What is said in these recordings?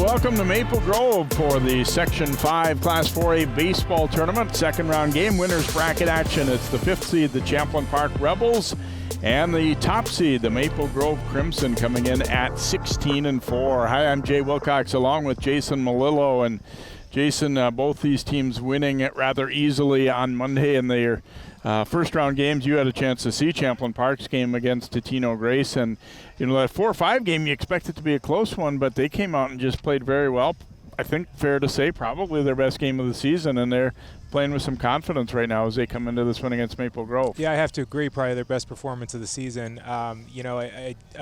welcome to Maple Grove for the Section 5 Class 4A baseball tournament. Second round game, winners bracket action. It's the 5th seed, the Champlin Park Rebels, and the top seed, the Maple Grove Crimson, coming in at 16-4. Hi, I'm Jay Wilcox along with Jason Malillo. And Jason, both these teams winning it rather easily on Monday in their first round games. You had a chance to see Champlin Park's game against Totino Grace, and that 4-5 game you expect it to be a close one, but they came out and just played very well. I think fair to say probably their best game of the season, and they're playing with some confidence right now as they come into this one against Maple Grove. Yeah, I have to agree, probably their best performance of the season. A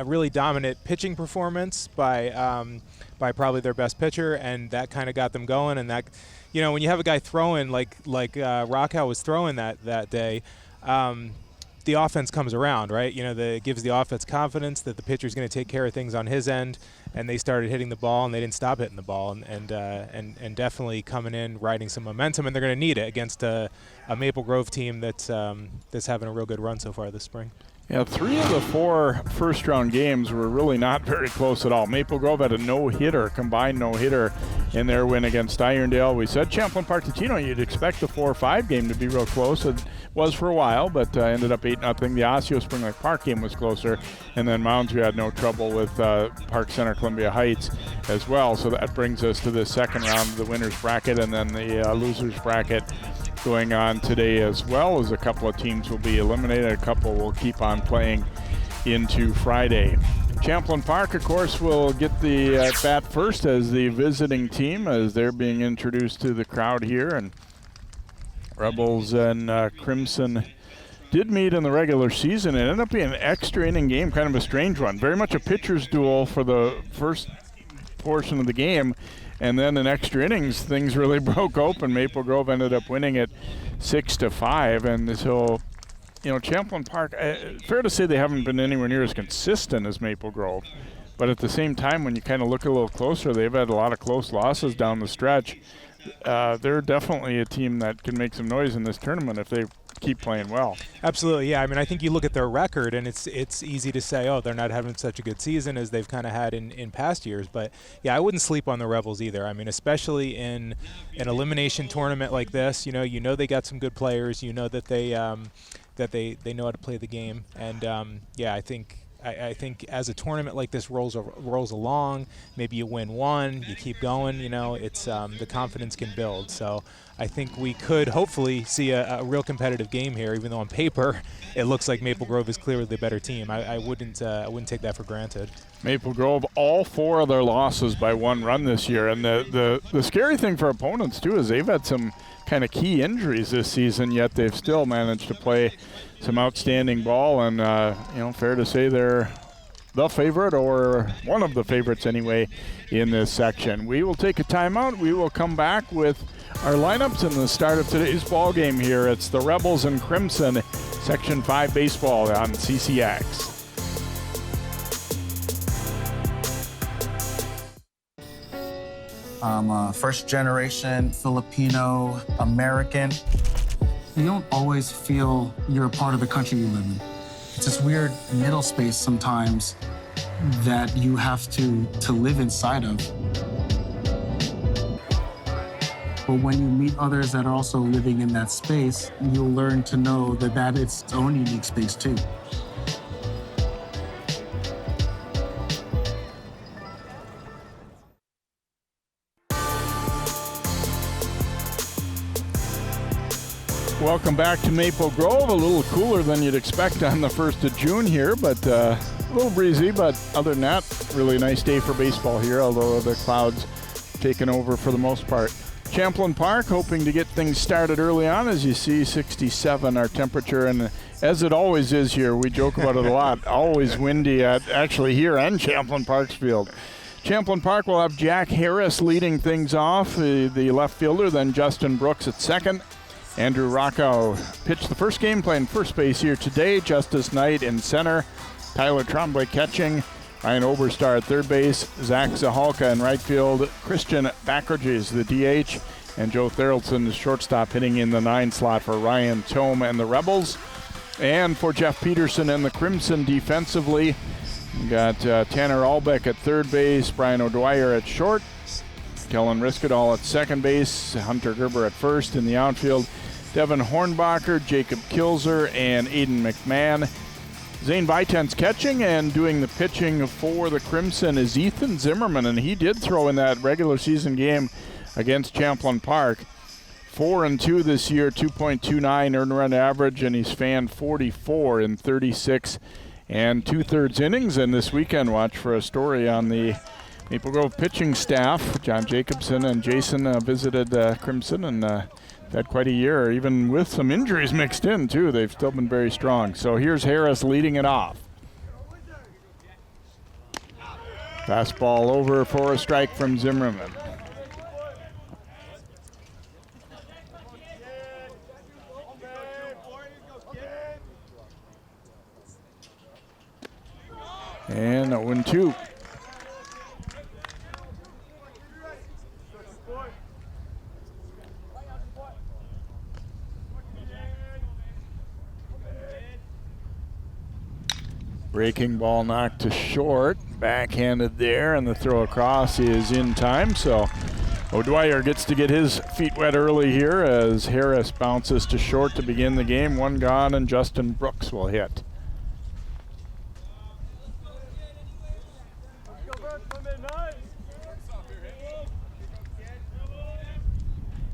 really dominant pitching performance by probably their best pitcher, and that kind of got them going. And that, when you have a guy throwing like Rockow was throwing that day, the offense comes around, right? It gives the offense confidence that the pitcher's going to take care of things on his end, and they started hitting the ball, and they didn't stop hitting the ball, and definitely coming in, riding some momentum, and they're going to need it against a Maple Grove team that's having a real good run so far this spring. Yeah, 3 of the 4 first-round games were really not very close at all. Maple Grove had a combined no-hitter in their win against Irondale. We said Champlin Park Totino, you'd expect the 4-5 game to be real close. It was for a while, but ended up 8-0. The Osseo Spring Lake Park game was closer, and then Mounds, we had no trouble with Park Center Columbia Heights as well. So that brings us to the second round of the winner's bracket, and then the loser's bracket going on today as well, as a couple of teams will be eliminated. A couple will keep on playing into Friday. Champlin Park, of course, will get the bat first as the visiting team, as they're being introduced to the crowd here. And Rebels and Crimson did meet in the regular season. It ended up being an extra inning game, kind of a strange one. Very much a pitcher's duel for the first portion of the game. And then in extra innings, things really broke open. Maple Grove ended up winning it 6-5. And so, Champlin Park, fair to say they haven't been anywhere near as consistent as Maple Grove. But at the same time, when you kind of look a little closer, they've had a lot of close losses down the stretch. They're definitely a team that can make some noise in this tournament if they keep playing well. Absolutely, yeah. I think you look at their record, and it's easy to say, oh, they're not having such a good season as they've kind of had in past years. But, yeah, I wouldn't sleep on the Rebels either. especially in an elimination tournament like this, they got some good players. That they know how to play the game. And, I think as a tournament like this rolls along, maybe you win one, you keep going, it's the confidence can build. So I think we could hopefully see a real competitive game here, even though on paper it looks like Maple Grove is clearly the better team. I wouldn't take that for granted. Maple Grove, all 4 of their losses by 1 run this year. And the scary thing for opponents, too, is they've had some kind of key injuries this season, yet they've still managed to play some outstanding ball. And, fair to say they're the favorite, or one of the favorites anyway, in this section. We will take a timeout. We will come back with our lineups and the start of today's ball game here. It's the Rebels and Crimson, Section 5 baseball on CCX. I'm a first-generation Filipino American. You don't always feel you're a part of the country you live in. It's this weird middle space sometimes that you have to live inside of. But when you meet others that are also living in that space, you'll learn to know that it's its own unique space too. Welcome back to Maple Grove. A little cooler than you'd expect on the 1st of June here, but a little breezy. But other than that, really nice day for baseball here, although the clouds taking over for the most part. Champlin Park hoping to get things started early on. As you see, 67 our temperature, and as it always is here, we joke about it a lot, always windy actually here and Champlin Park's field. Champlin Park will have Jack Harris leading things off, the left fielder, then Justin Brooks at second. Andrew Rockow pitched the first game, playing first base here today. Justice Knight in center. Tyler Trombley catching. Ryan Oberstar at third base. Zach Zahalka in right field. Christian Backridge, the DH. And Joe Thoraldson, the shortstop, hitting in the 9 slot for Ryan Tome and the Rebels. And for Jeff Peterson and the Crimson defensively, we got Tanner Albeck at third base. Brian O'Dwyer at short. Kellen Riskadal at second base, Hunter Gerber at first. In the outfield, Devin Hornbacher, Jacob Kilzer, and Aiden McMahon. Zane Viten's catching, and doing the pitching for the Crimson is Ethan Zimmerman, and he did throw in that regular season game against Champlin Park. 4-2 this year, 2.29 earned run average, and he's fanned 44 in 36 and 2/3 innings. And this weekend, watch for a story on the Maple Grove pitching staff. John Jacobson and Jason visited Crimson and had quite a year, even with some injuries mixed in too. They've still been very strong. So here's Harris leading it off. Fastball over for a strike from Zimmerman. And 0-2. Breaking ball knocked to short, backhanded there, and the throw across is in time. So O'Dwyer gets to get his feet wet early here as Harris bounces to short to begin the game. One gone, and Justin Brooks will hit.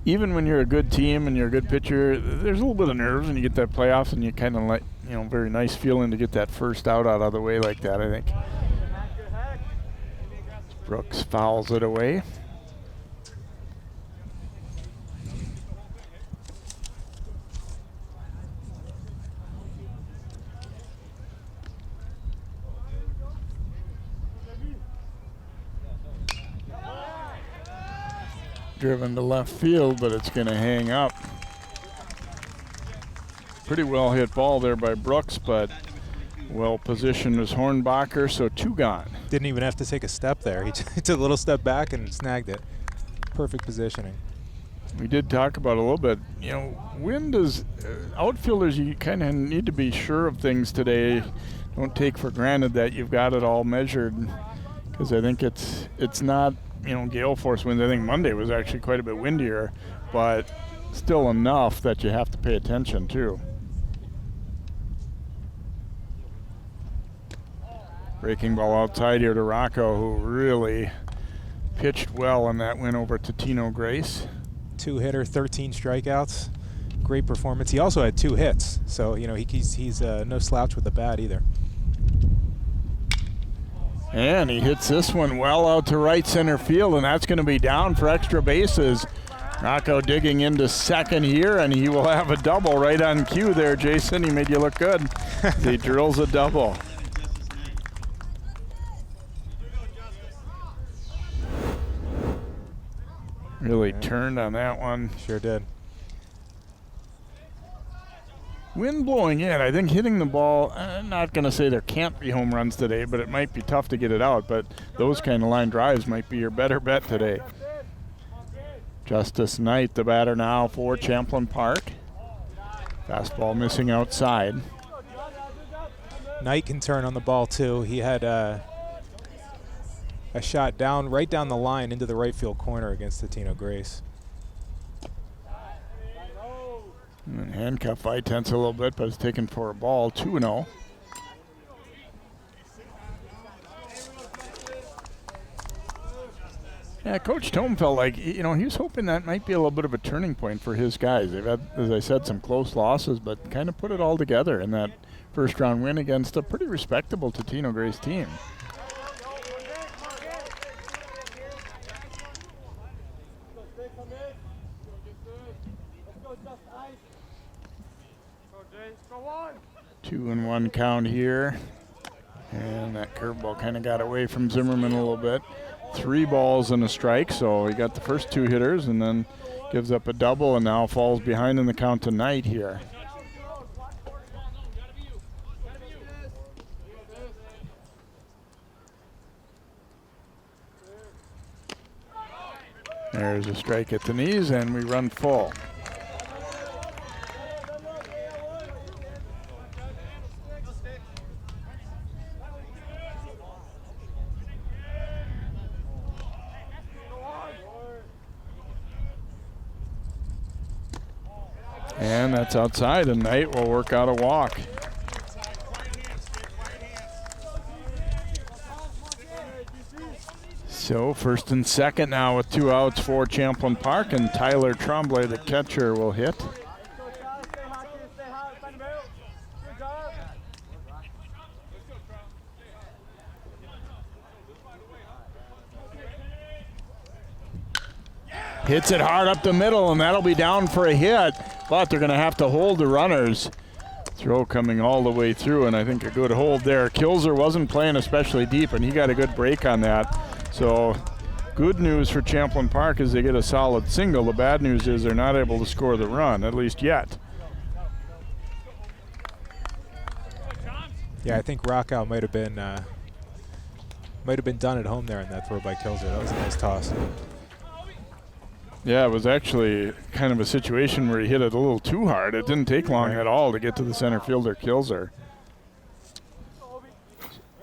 Even when you're a good team and you're a good pitcher, there's a little bit of nerves when you get that playoffs, and you kind of like, very nice feeling to get that first out of the way like that, I think. Brooks fouls it away. Driven to left field, but it's going to hang up. Pretty well hit ball there by Brooks, but well positioned was Hornbacher, so two gone. Didn't even have to take a step there. He took a little step back and snagged it. Perfect positioning. We did talk about a little bit, wind is, outfielders, you kind of need to be sure of things today. Don't take for granted that you've got it all measured, because I think it's not, gale force winds. I think Monday was actually quite a bit windier, but still enough that you have to pay attention too. Breaking ball outside here to Rocco, who really pitched well in that win over to Tino Grace. 2-hitter, 13 strikeouts. Great performance. He also had 2 hits, so he's no slouch with the bat either. And he hits this one well out to right center field, and that's going to be down for extra bases. Rocco digging into second here, and he will have a double right on cue there, Jason. He made you look good. He drills a double. Really turned on that one. Sure did. Wind blowing in. I think hitting the ball, I'm not going to say there can't be home runs today, but it might be tough to get it out. But those kind of line drives might be your better bet today. Justice Knight, the batter now for Champlin Park. Fastball missing outside. Knight can turn on the ball too. He had a shot right down the line into the right field corner against the Tino Grace. And handcuff Vitense a little bit, but it's taken for a ball. 2-0. Yeah, Coach Tome felt like, he was hoping that might be a little bit of a turning point for his guys. They've had, as I said, some close losses, but kind of put it all together in that first round win against a pretty respectable Tino Grace team. Two and one count here. And that curveball kind of got away from Zimmerman a little bit. 3 balls and a strike, so he got the first 2 hitters and then gives up a double and now falls behind in the count to Knight here. There's a strike at the knees and we run full. And that's outside, and Knight will work out a walk. So first and second now with 2 outs for Champlin Park, and Tyler Tremblay, the catcher, will hit. Hits it hard up the middle, and that'll be down for a hit, but they're going to have to hold the runners. Throw coming all the way through, and I think a good hold there. Kilzer wasn't playing especially deep, and he got a good break on that. So good news for Champlin Park is they get a solid single. The bad news is they're not able to score the run, at least yet. Yeah, I think Rockow might have been done at home there in that throw by Kilzer. That was a nice toss. Yeah, it was actually kind of a situation where he hit it a little too hard. It didn't take long at all to get to the center fielder, Kilzer.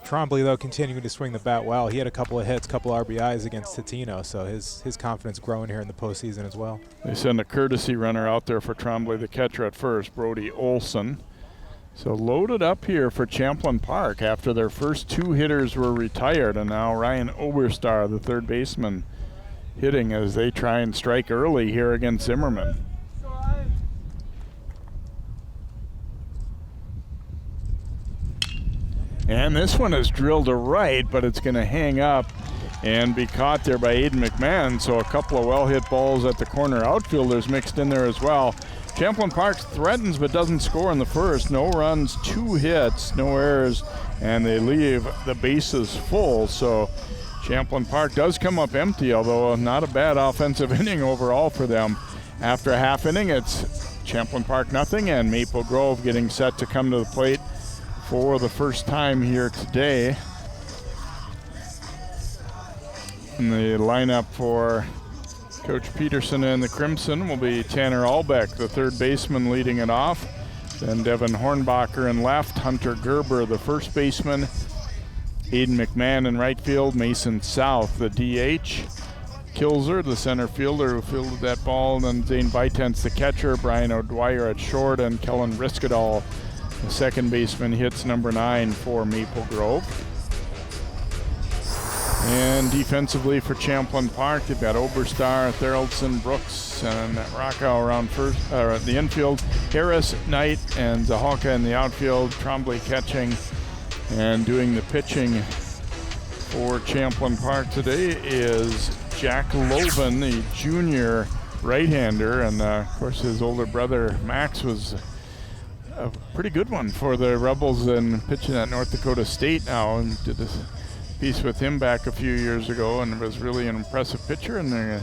Trombley, though, continuing to swing the bat well. He had a couple of hits, couple RBIs against Totino, so his confidence growing here in the postseason as well. They send a courtesy runner out there for Trombley, the catcher at first, Brody Olson. So loaded up here for Champlin Park after their first 2 hitters were retired, and now Ryan Oberstar, the third baseman, hitting as they try and strike early here against Zimmerman. And this one is drilled to right, but it's going to hang up and be caught there by Aiden McMahon. So a couple of well-hit balls at the corner outfielders mixed in there as well. Champlin Park threatens but doesn't score in the first. No runs, 2 hits, no errors, and they leave the bases full. So Champlin Park does come up empty, although not a bad offensive inning overall for them. After a half inning, it's Champlin Park nothing, and Maple Grove getting set to come to the plate for the first time here today. And the lineup for Coach Peterson and the Crimson will be Tanner Albeck, the third baseman, leading it off. Then Devin Hornbacher in left, Hunter Gerber, the first baseman, Aiden McMahon in right field, Mason South, the DH, Kilzer, the center fielder who fielded that ball, and then Zane Vitens, the catcher, Brian O'Dwyer at short, and Kellen Riskadal, the second baseman, hits number 9 for Maple Grove. And defensively for Champlin Park, they've got Oberstar, Theraldson, Brooks, and Rockow around first, at the infield, Harris, Knight, and Zahalka in the outfield, Trombley catching. And doing the pitching for Champlin Park today is Jack Loven, the junior right-hander, and of course his older brother Max was a pretty good one for the Rebels and pitching at North Dakota State now, and did a piece with him back a few years ago and was really an impressive pitcher. And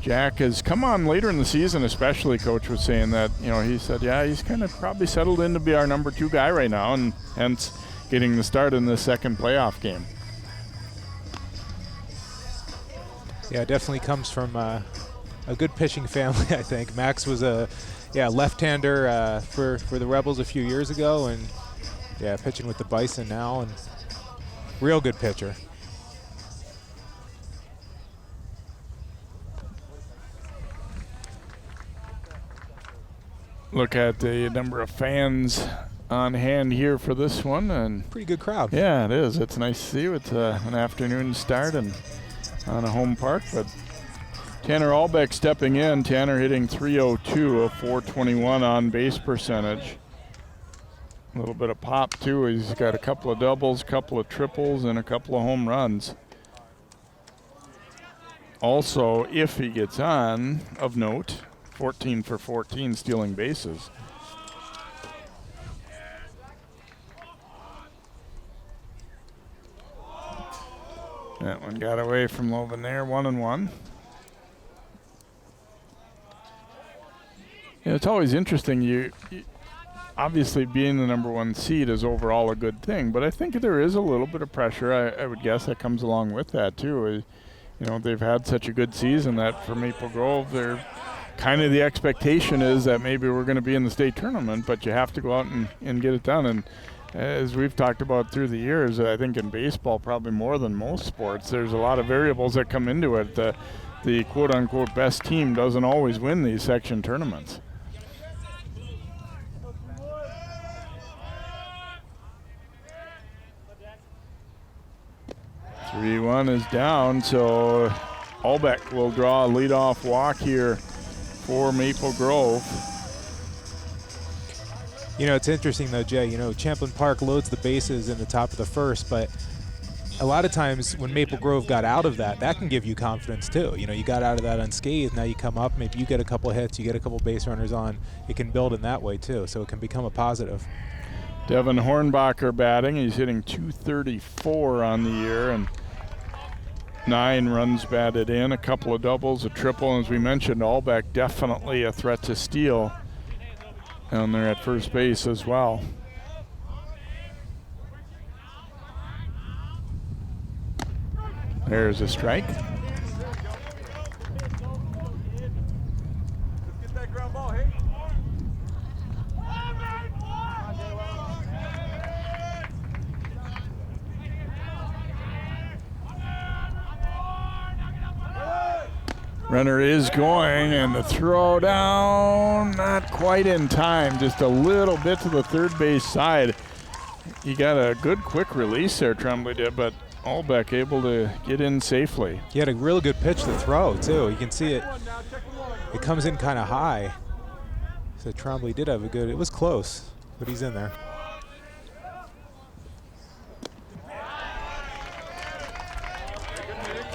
Jack has come on later in the season, especially. Coach was saying that, he said, yeah, he's kind of probably settled in to be our number 2 guy right now, and hence getting the start in the second playoff game. Yeah, it definitely comes from a good pitching family, I think. Max was a left-hander for the Rebels a few years ago, and pitching with the Bison now, and real good pitcher. Look at the number of fans on hand here for this one, and pretty good crowd. Yeah, it is. It's nice to see. It's an afternoon start and on a home park, but Tanner Albeck stepping in. Tanner hitting .302, a .421 on base percentage. A little bit of pop too. He's got a couple of doubles, couple of triples, and a couple of home runs. Also, if he gets on, of note, 14 for 14 stealing bases. That one got away from Loven there, 1-1. It's always interesting. You obviously being the number 1 seed is overall a good thing, but I think there is a little bit of pressure. I would guess that comes along with that too. They've had such a good season that for Maple Grove, they're kind of the expectation is that maybe we're going to be in the state tournament, but you have to go out and get it done. And as we've talked about through the years, I think in baseball probably more than most sports, there's a lot of variables that come into it. The quote-unquote best team doesn't always win these section tournaments. 3-1 is down, so Albeck will draw a leadoff walk here for Maple Grove. You know, it's interesting though, Jay, you know, Champlin Park loads the bases in the top of the first, but a lot of times when Maple Grove got out of that, that can give you confidence too. You know, you got out of that unscathed, now you come up, maybe you get a couple hits, you get a couple base runners on. It can build in that way too, so it can become a positive. Devin Hornbacher batting. He's hitting .234 on the year and 9 runs batted in, a couple of doubles, a triple, and as we mentioned, Albeck definitely a threat to steal down there at first base as well. There's a strike. Runner is going, and the throw down, not quite in time, just a little bit to the third base side. He got a good quick release there, Tremblay did, but Albeck able to get in safely. He had a real good pitch to throw too. You can see it. It comes in kind of high. So Tremblay did have a good, it was close, but he's in there.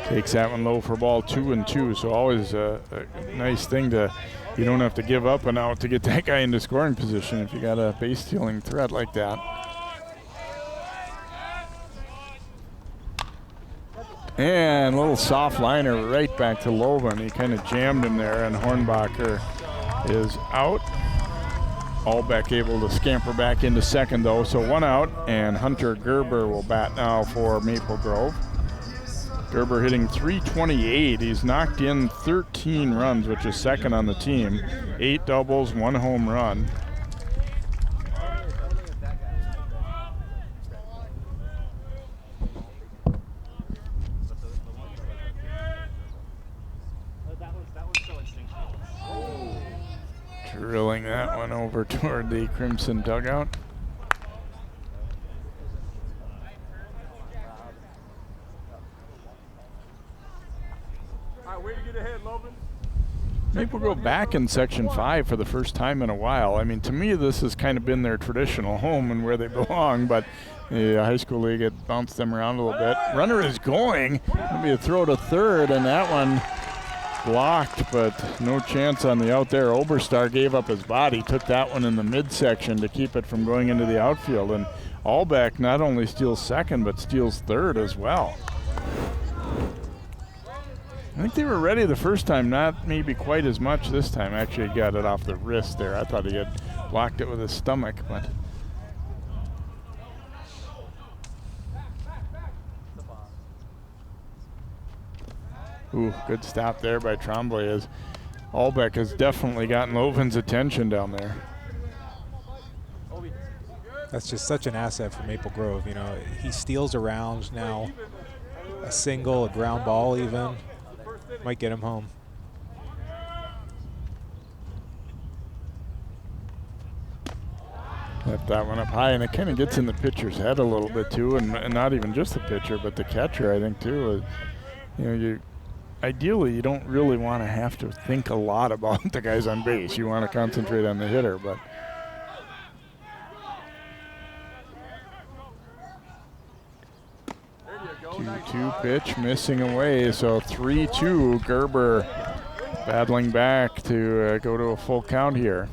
Takes that one low for ball 2-2, so always a nice thing to, you don't have to give up an out to get that guy into scoring position if you got a base stealing threat like that. And a little soft liner right back to Loven. He kind of jammed him there, and Hornbacher is out. Albeck able to scamper back into second though, so 1 out, and Hunter Gerber will bat now for Maple Grove. Gerber hitting .328. He's knocked in 13 runs, which is second on the team. 8 doubles, 1 home run. Drilling that one over toward the Crimson dugout. Maple Grove back in Section 5 for the first time in a while. I mean, to me, this has kind of been their traditional home and where they belong, but the high school league had bounced them around a little bit. Runner is going. It'll be a throw to third, and that one blocked, but no chance on the out there. Oberstar gave up his body, took that one in the midsection to keep it from going into the outfield, and Albeck not only steals second, but steals third as well. I think they were ready the first time, not maybe quite as much this time. Actually, he got it off the wrist there. I thought he had blocked it with his stomach, but. Ooh, good stop there by Tremblay, as Albeck has definitely gotten Loven's attention down there. That's just such an asset for Maple Grove. You know, he steals around now, a single, a ground ball even. Might get him home. Left that one up high, and it kind of gets in the pitcher's head a little bit too, and not even just the pitcher, but the catcher, I think too. You know, ideally you don't really want to have to think a lot about the guys on base. You want to concentrate on the hitter, but. Two pitch missing away, so 3-2. Gerber battling back to go to a full count here.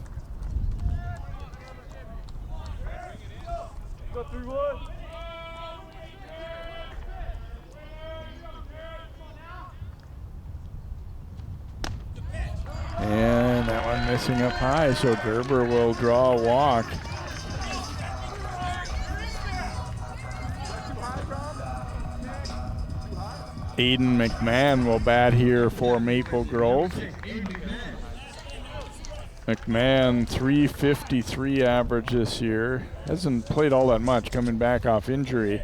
And that one missing up high, so Gerber will draw a walk. Aiden McMahon will bat here for Maple Grove. McMahon, .353 average this year. Hasn't played all that much, coming back off injury.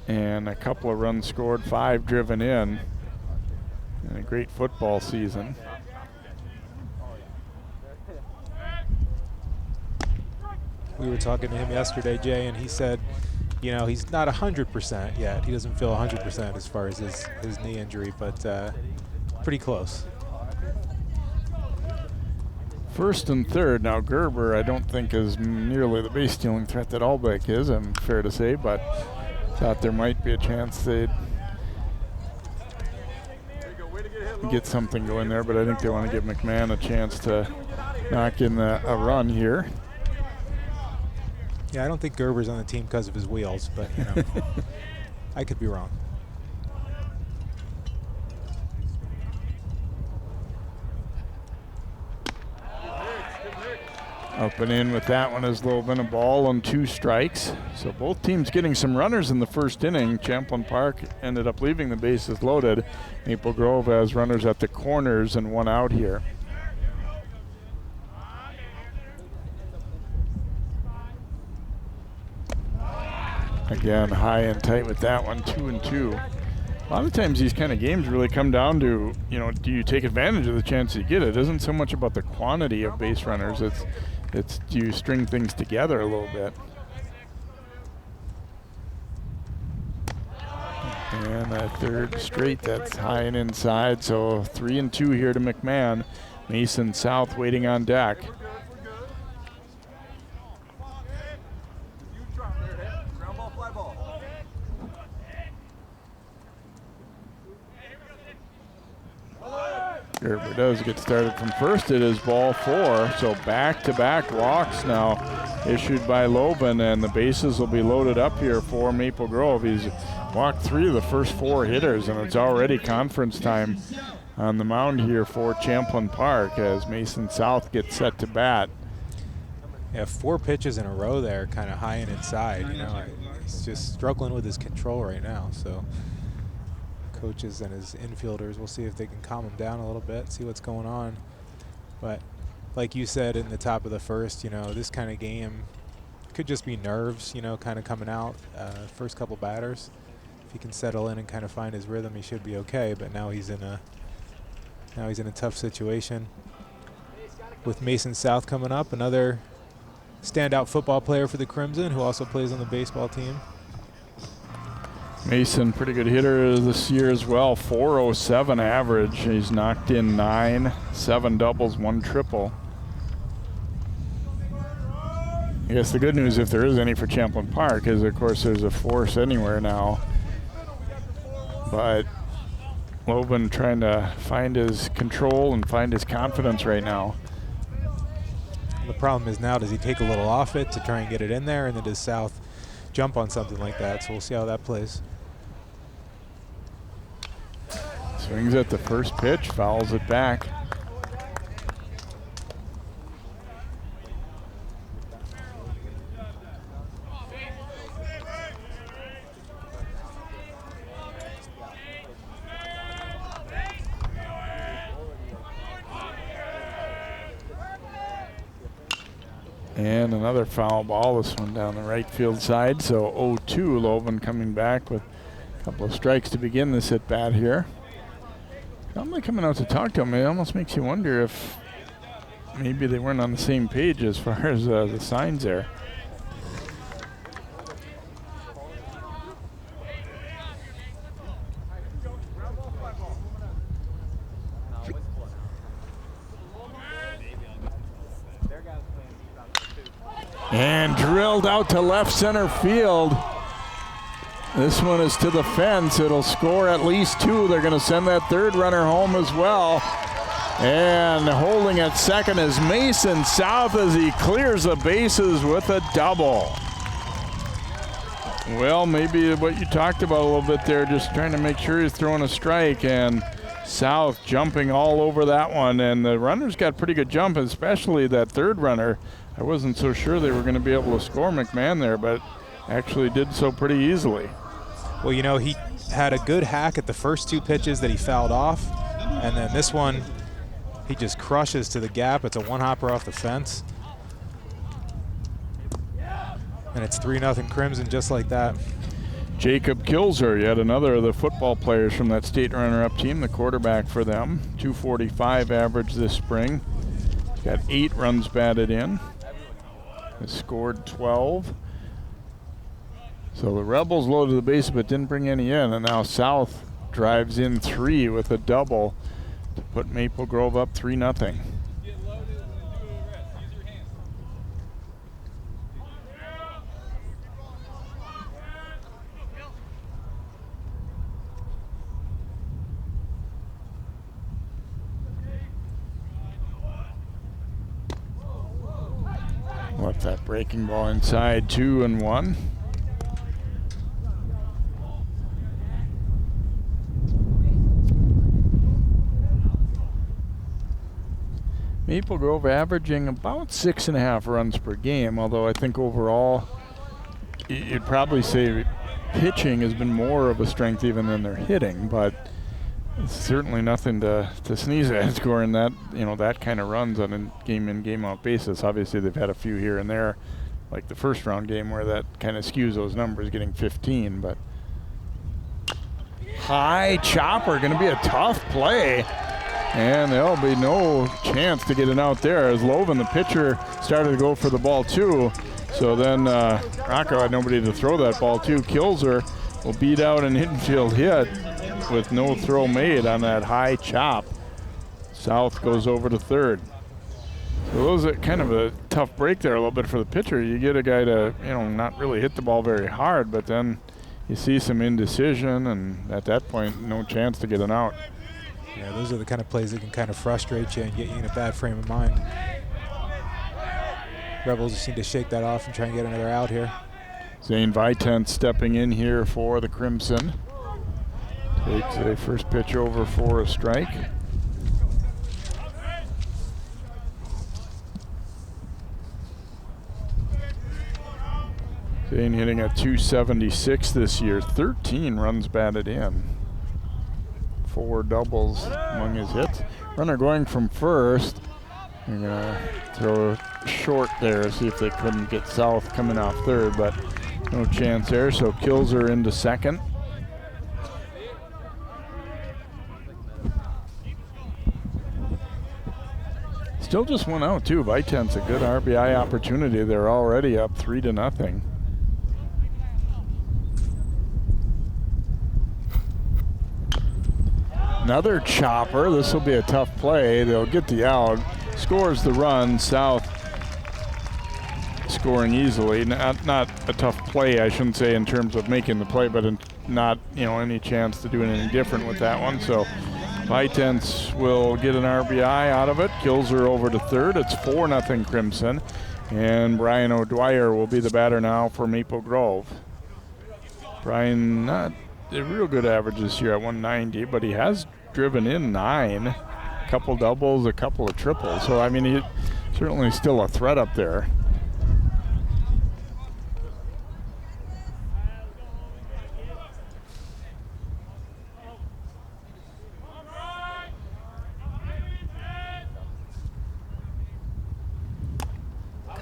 And a couple of runs scored, 5 driven in. And a great football season. We were talking to him yesterday, Jay, and he said, you know, he's not 100% yet. He doesn't feel 100% as far as his knee injury, but pretty close. First and third. Now Gerber, I don't think is nearly the base stealing threat that Albeck is, I'm fair to say, but thought there might be a chance they'd get something going there, but I think they want to give McMahon a chance to knock in a run here. Yeah, I don't think Gerber's on the team because of his wheels, but you know, I could be wrong. Up and in with that one is Loban, a ball and 2 strikes. So both teams getting some runners in the first inning. Champlin Park ended up leaving the bases loaded. Maple Grove has runners at the corners and 1 out here. Again, high and tight with that one, 2-2. A lot of times these kind of games really come down to, you know, do you take advantage of the chance you get? It isn't so much about the quantity of base runners, it's do you string things together a little bit. And a third straight, that's high and inside, so 3-2 here to McMahon. Mason South waiting on deck. Gerber does get started from first. It is ball 4, so back-to-back walks now issued by Loban, and the bases will be loaded up here for Maple Grove. He's walked 3 of the first 4 hitters, and it's already conference time on the mound here for Champlin Park as Mason South gets set to bat. Yeah, 4 pitches in a row there, kind of high and inside. You know, he's just struggling with his control right now, so coaches and his infielders, we'll see if they can calm him down a little bit, see what's going on. But like you said in the top of the first, you know, this kind of game could just be nerves, you know, kind of coming out first couple batters. If he can settle in and kind of find his rhythm, he should be okay. But now he's in a tough situation. With Mason South coming up, another standout football player for the Crimson who also plays on the baseball team. Mason, pretty good hitter this year as well, 407 average. He's knocked in 9, 7 doubles, 1 triple. I guess the good news, if there is any for Champlin Park, is of course there's a force anywhere now. But Loban trying to find his control and find his confidence right now. The problem is now, does he take a little off it to try and get it in there, and then does South jump on something like that? So we'll see how that plays. Swings at the first pitch, fouls it back. And another foul ball, this one down the right field side. So 0-2, Loban coming back with a couple of strikes to begin this at bat here. Somebody coming out to talk to him, it almost makes you wonder if maybe they weren't on the same page as far as the signs there. And drilled out to left center field. This one is to the fence. It'll score at least 2. They're going to send that third runner home as well. And holding at second is Mason South as he clears the bases with a double. Well, maybe what you talked about a little bit there, just trying to make sure he's throwing a strike, and South jumping all over that one. And the runners got pretty good jump, especially that third runner. I wasn't so sure they were going to be able to score McMahon there, but actually did so pretty easily. Well, you know, he had a good hack at the first 2 pitches that he fouled off, and then this one he just crushes to the gap. It's a one-hopper off the fence. And it's 3-0 Crimson just like that. Jacob Kilzer, yet another of the football players from that state runner-up team, the quarterback for them. 245 average this spring. He's got 8 runs batted in. Has scored 12. So the Rebels loaded the base but didn't bring any in, and now South drives in 3 with a double to put Maple Grove up 3-0. Left that breaking ball inside, 2-1. Maple Grove averaging about 6.5 runs per game, although I think overall you'd probably say pitching has been more of a strength even than their hitting, but it's certainly nothing to sneeze at, scoring that, that kind of runs on a game in, game out basis. Obviously they've had a few here and there, like the first round game where that kind of skews those numbers, getting 15, but high chopper, going to be a tough play. And there'll be no chance to get it out there as Loven, the pitcher, started to go for the ball too. So then Rocco had nobody to throw that ball to. Kilzer will beat out an infield hit with no throw made on that high chop. South goes over to third. So those are kind of a tough break there a little bit for the pitcher. You get a guy to, not really hit the ball very hard, but then you see some indecision, and at that point, no chance to get an out. Yeah, those are the kind of plays that can kind of frustrate you and get you in a bad frame of mind. Rebels just need to shake that off and try and get another out here. Zane Vitent stepping in here for the Crimson. Takes a first pitch over for a strike. Zane hitting at .276 this year, 13 runs batted in. 4 doubles among his hits. Runner going from first. They're gonna throw short there, see if they couldn't get South coming off third, but no chance there. So Kilzer into second. Still just 1 out too. Vitent's a good RBI opportunity. They're already up 3-0. Another chopper. This will be a tough play. They'll get the out. Scores the run. South scoring easily. Not a tough play, I shouldn't say, in terms of making the play, but not any chance to do anything different with that one. So Vitents will get an RBI out of it. Kilzer over to third. It's 4-0 Crimson. And Brian O'Dwyer will be the batter now for Maple Grove. Brian, not a real good average this year at 190, but he has driven in 9, a couple doubles, a couple of triples. So, I mean, he's certainly still a threat up there.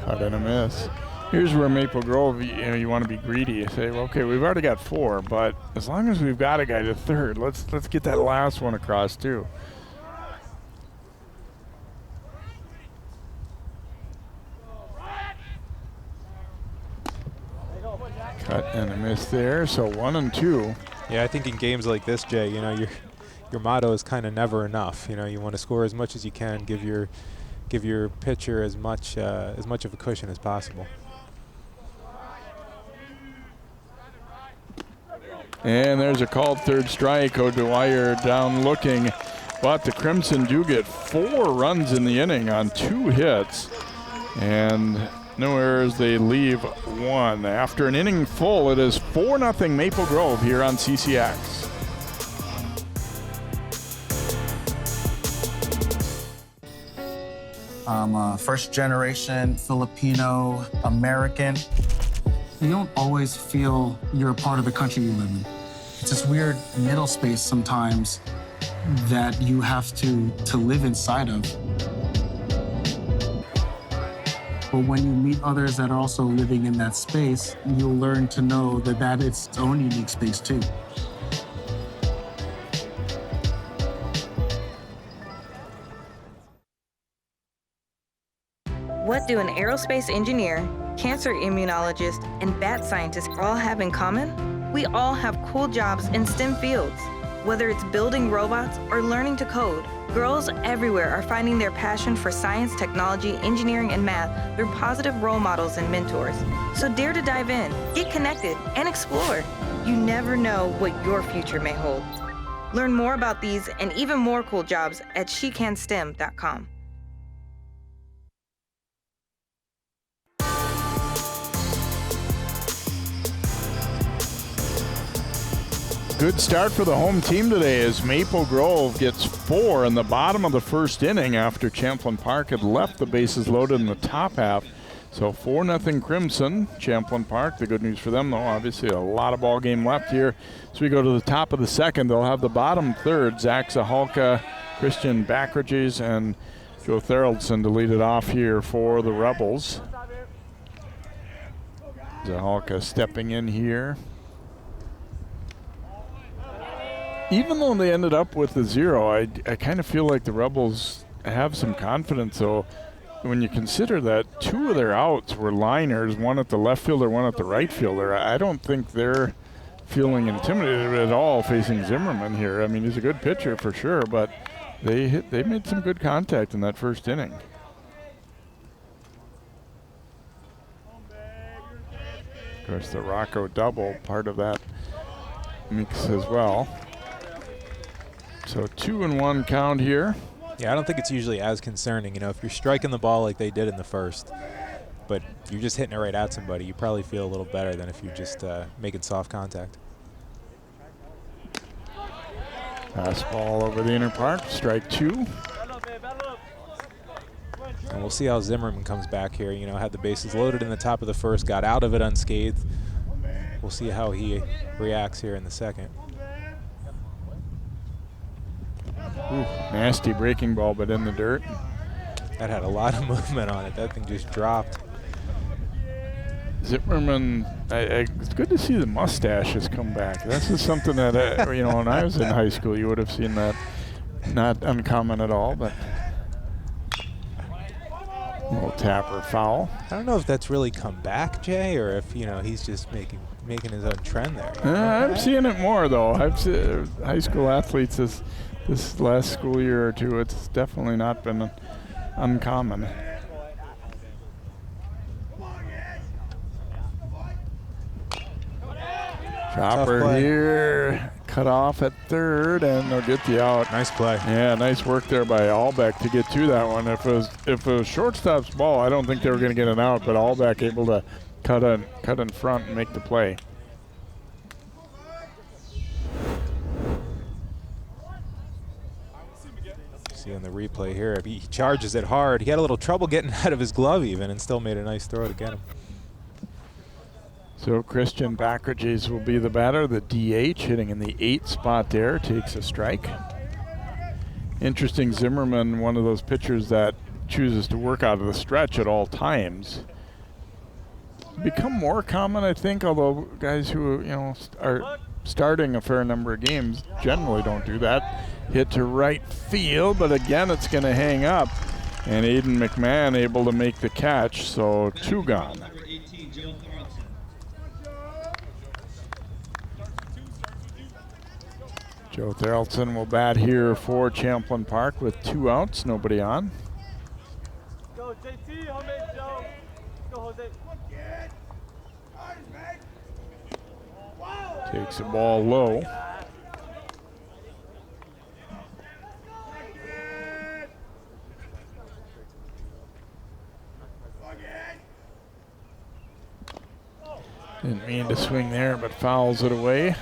Cut and a miss. Here's where Maple Grove, you want to be greedy. You say, well, okay, we've already got 4, but as long as we've got a guy to third, let's get that last one across too. Cut and a miss there. So 1-2. Yeah, I think in games like this, Jay, your motto is kind of never enough. You want to score as much as you can, give your pitcher as much of a cushion as possible. And there's a called third strike. O'Dwyer down looking, but the Crimson do get 4 runs in the inning on 2 hits, and no errors. They leave 1. After an inning full, it is 4-0 Maple Grove here on CCX. I'm a first-generation Filipino American. You don't always feel you're a part of the country you live in. It's this weird middle space sometimes that you have to live inside of. But when you meet others that are also living in that space, you'll learn to know that it's its own unique space too. What What do an aerospace engineer, cancer immunologist, and bat scientist all have in common? We all have cool jobs in STEM fields. Whether it's building robots or learning to code, girls everywhere are finding their passion for science, technology, engineering, and math through positive role models and mentors. So dare to dive in, get connected, and explore. You never know what your future may hold. Learn more about these and even more cool jobs at shecanstem.com. Good start for the home team today as Maple Grove gets 4 in the bottom of the first inning after Champlin Park had left the bases loaded in the top half. So 4-0 Crimson, Champlin Park. The good news for them, though, obviously a lot of ball game left here. So we go to the top of the second. They'll have the bottom third, Zach Zahalka, Christian Backridges, and Joe Theraldson to lead it off here for the Rebels. Zahalka stepping in here. Even though they ended up with a 0, I kind of feel like the Rebels have some confidence, though. When you consider that 2 of their outs were liners, one at the left fielder, one at the right fielder, I don't think they're feeling intimidated at all facing Zimmerman here. I mean, he's a good pitcher for sure, but they made some good contact in that first inning. Of course, the Rocco double, part of that mix as well. So 2-1 count here. Yeah, I don't think it's usually as concerning. You know, if you're striking the ball like they did in the first, but you're just hitting it right at somebody, you probably feel a little better than if you're just making soft contact. Fastball over the inner park, strike 2. And we'll see how Zimmerman comes back here. You know, had the bases loaded in the top of the first, got out of it unscathed. We'll see how he reacts here in the second. Ooh, nasty breaking ball, but in the dirt. That had a lot of movement on it. That thing just dropped. Zimmerman, it's good to see the mustaches come back. This is something that, you know, when I was in high school, you would have seen that. Not uncommon at all, but a little tapper foul. I don't know if that's really come back, Jay, or if, you know, he's just making his own trend there. I'm seeing it more, though. I've seen high school athletes this last school year or two. It's definitely not been uncommon. Chopper here, cut off at third, and they'll get the out. Nice play. Yeah, nice work there by Allbeck to get to that one. If it was shortstop's ball, I don't think they were going to get an out, but Allbeck able to cut in front and make the play. See on the replay here, he charges it hard. He had a little trouble getting out of his glove even, and still made a nice throw to get him. So Christian Backridges will be the batter. The DH hitting in the 8th spot there, takes a strike. Interesting, Zimmerman, one of those pitchers that chooses to work out of the stretch at all times. Become more common, I think, although guys who, you know, are starting a fair number of games generally don't do that. Hit to right field, but again it's going to hang up. And Aiden McMahon able to make the catch, so 2 gone. Joe Theraldson will bat here for Champlin Park with 2 outs, nobody on. Go JT, homemade Joe. Go Jose. Takes the ball low. Didn't mean to swing there, but fouls it away.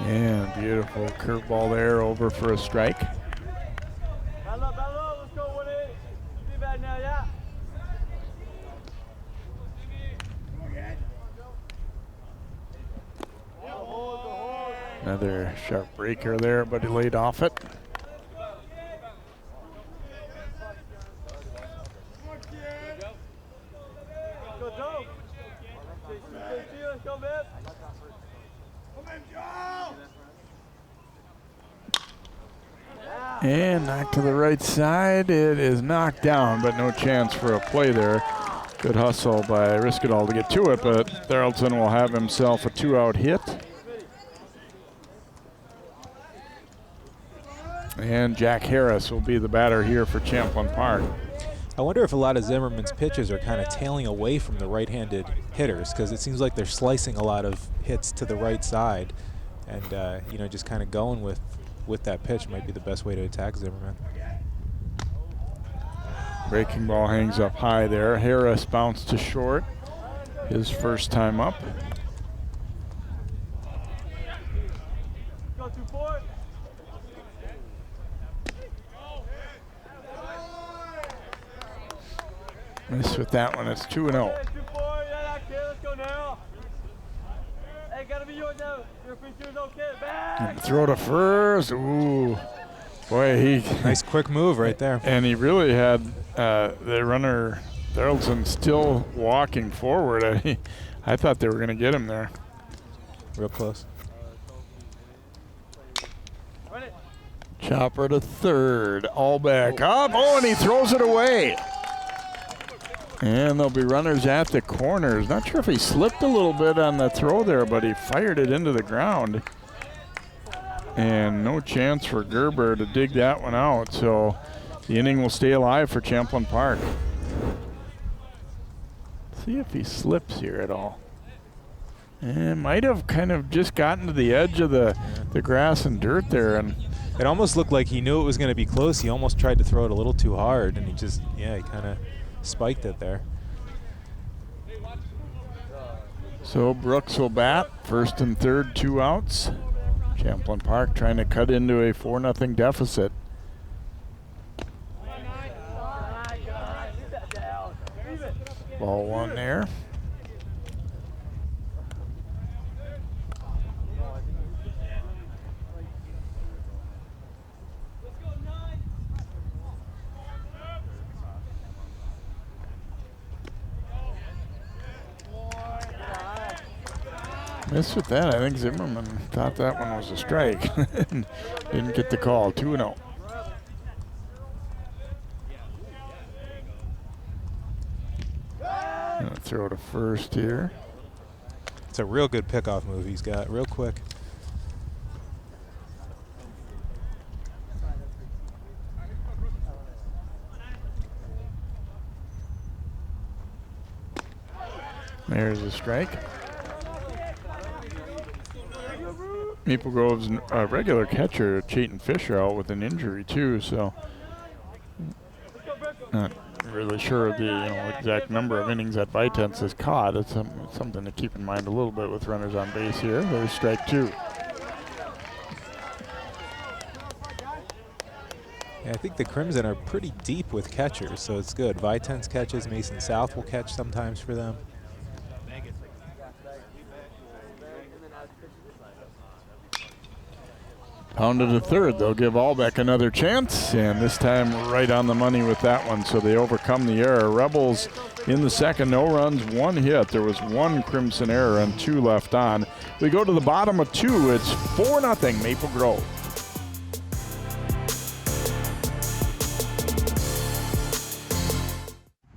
Yeah, beautiful curveball there, over for a strike. Another sharp breaker there, but he laid off it. JT, let's go, man. And knocked to the right side. It is knocked down, but no chance for a play there. Good hustle by Riskadal to get to it, but Thoraldson will have himself a 2-out hit. And Jack Harris will be the batter here for Champlin Park. I wonder if a lot of Zimmerman's pitches are kind of tailing away from the right-handed hitters, because it seems like they're slicing a lot of hits to the right side, and you know, just kind of going with that pitch might be the best way to attack Zimmerman. Breaking ball hangs up high there. Harris bounced to short. His first time up. Go 2-4. Missed with that one. It's 2-0. 2-4. Yeah, kid, let's go now. Hey, gotta be yours now. Your free shooter's okay. Back. And throw to first. Ooh. Boy, he. Nice quick move right there. And he really had the runner, Thoraldson, still walking forward. I thought they were going to get him there. Real close. Run it. Chopper to third. All back up. Oh, and he throws it away. And there'll be runners at the corners. Not sure if he slipped a little bit on the throw there, but he fired it into the ground. And no chance for Gerber to dig that one out. So the inning will stay alive for Champlin Park. See if he slips here at all. And might have kind of just gotten to the edge of the grass and dirt there. And it almost looked like he knew it was going to be close. He almost tried to throw it a little too hard, and he just, yeah, he kind of spiked it there. So Brooks will bat. First and third, 2 outs. Champlin Park trying to cut into a 4-0 deficit. Ball one there. Missed with that. I think Zimmerman thought that one was a strike. Didn't get the call. 2-0. Gonna throw to first here. It's a real good pickoff move he's got, real quick. There's a strike. Maple Grove's regular catcher, Chayton Fisher, out with an injury too, so not really sure of the exact number of innings that Vitens has caught. It's something to keep in mind a little bit with runners on base here. There's strike 2. Yeah, I think the Crimson are pretty deep with catchers, so it's good. Vitens catches, Mason South will catch sometimes for them. Pounded to third. They'll give Allbeck another chance, and this time right on the money with that one, so they overcome the error. Rebels in the second, no runs, 1 hit. There was 1 Crimson error and 2 left on. We go to the bottom of 2. It's 4-0 Maple Grove.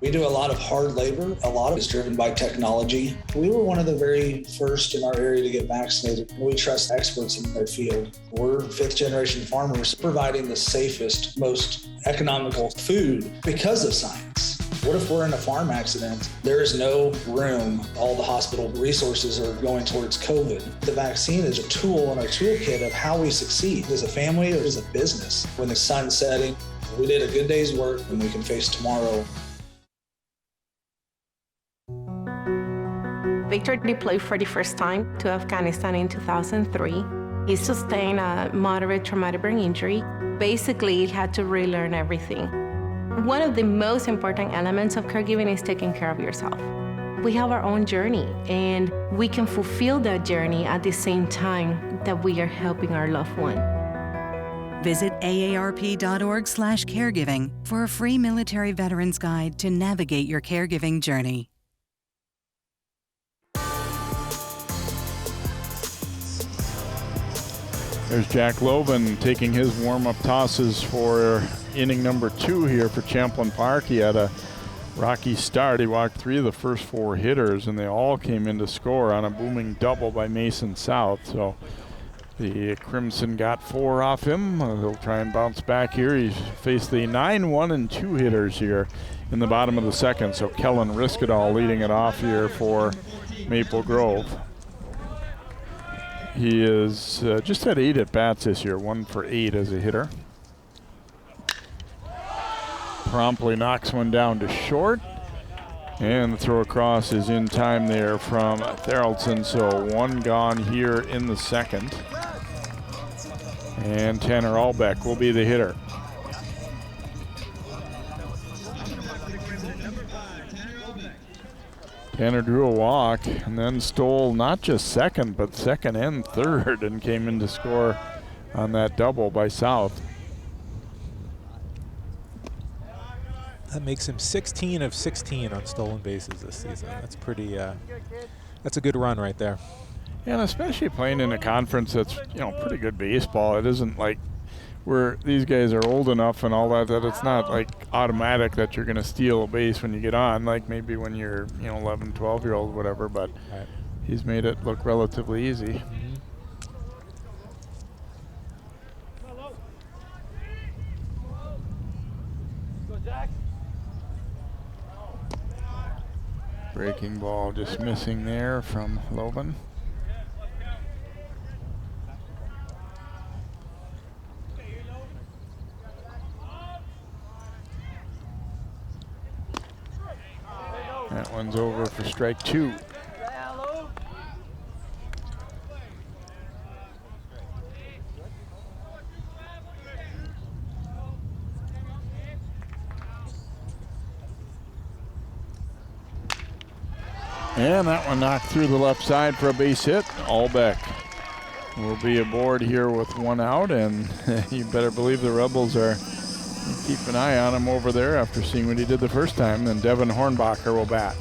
We do a lot of hard labor. A lot of it is driven by technology. We were one of the very first in our area to get vaccinated. We trust experts in their field. We're 5th-generation farmers providing the safest, most economical food because of science. What if we're in a farm accident? There is no room. All the hospital resources are going towards COVID. The vaccine is a tool in our toolkit of how we succeed as a family or as a business. When the sun's setting, we did a good day's work and we can face tomorrow. Victor deployed for the first time to Afghanistan in 2003. He sustained a moderate traumatic brain injury. Basically, he had to relearn everything. One of the most important elements of caregiving is taking care of yourself. We have our own journey, and we can fulfill that journey at the same time that we are helping our loved one. Visit aarp.org/caregiving for a free military veterans guide to navigate your caregiving journey. There's Jack Loven taking his warm-up tosses for inning number 2 here for Champlin Park. He had a rocky start. He walked 3 of the first 4 hitters, and they all came in to score on a booming double by Mason South. So the Crimson got 4 off him. He'll try and bounce back here. He's faced the 9, 1, and 2 hitters here in the bottom of the second. So Kellen Riskadal leading it off here for Maple Grove. He is just had 8 at-bats this year, 1 for 8 as a hitter. Promptly knocks one down to short. And the throw across is in time there from Theraldson, so 1 gone here in the second. And Tanner Albeck will be the hitter. Tanner drew a walk and then stole not just second, but second and third, and came in to score on that double by South. That makes him 16 of 16 on stolen bases this season. That's pretty, that's a good run right there. And especially playing in a conference that's, you know, pretty good baseball. It isn't like where these guys are old enough and all that it's not like automatic that you're going to steal a base when you get on, like maybe when you're, you know, 11, 12-year-old, whatever, but right. He's made it look relatively easy. Breaking ball just missing there from Loven. That one's over for strike 2. And that one knocked through the left side for a base hit. Albeck will be aboard here with 1 out, and you better believe the Rebels are keep an eye on him over there after seeing what he did the first time. Then Devin Hornbacher will bat.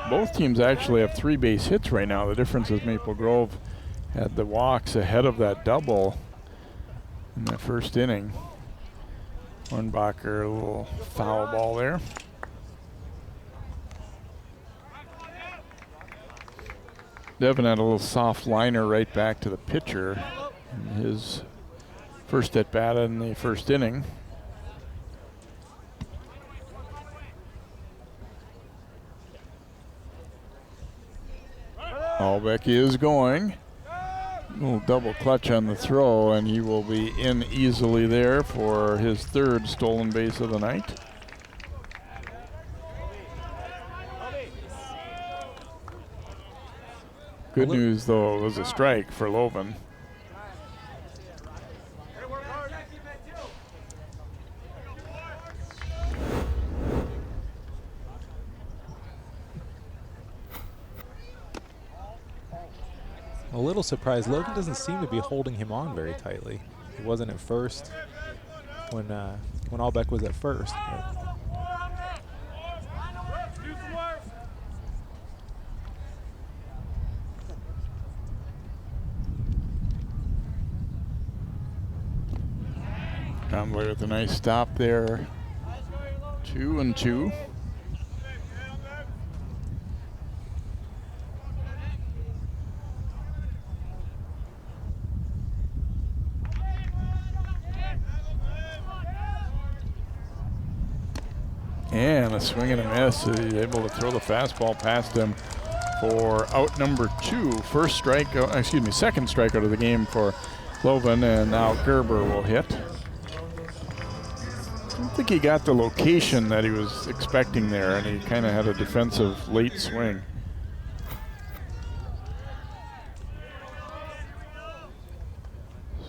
Both teams actually have 3 base hits right now. The difference is Maple Grove had the walks ahead of that double in the first inning. Hornbacher, a little foul ball there. Devin had a little soft liner right back to the pitcher in his first at bat in the first inning. Albeck is going. A little double clutch on the throw, and he will be in easily there for his 3rd stolen base of the night. Good news, though, it was a strike for Loven. A little surprised. Logan doesn't seem to be holding him on very tightly. He wasn't at first when Albeck was at first. Convoy with a nice stop there. 2-2. And a swing and a miss. He's able to throw the fastball past him for out number 2. Second strikeout of the game for Loven, and now Gerber will hit. I don't think he got the location that he was expecting there, and he kind of had a defensive late swing.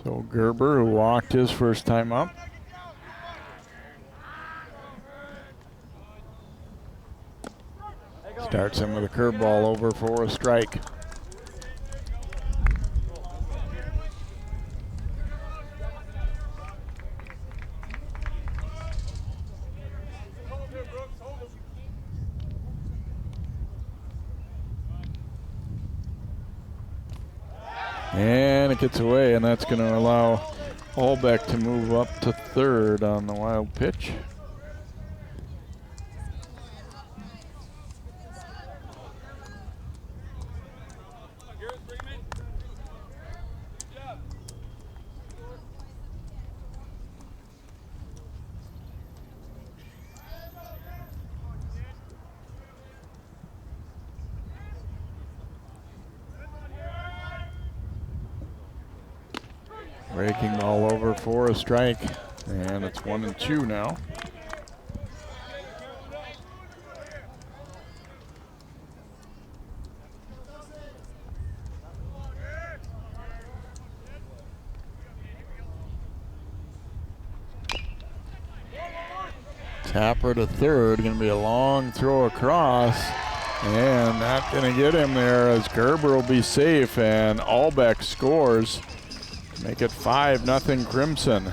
So Gerber, who walked his first time up. Starts him with a curveball over for a strike. And it gets away, and that's going to allow Albeck to move up to third on the wild pitch. Breaking ball over for a strike, and it's 1-2 now. Tapper to third, going to be a long throw across, and not going to get him there as Gerber will be safe, and Albeck scores. Make it 5-0 Crimson.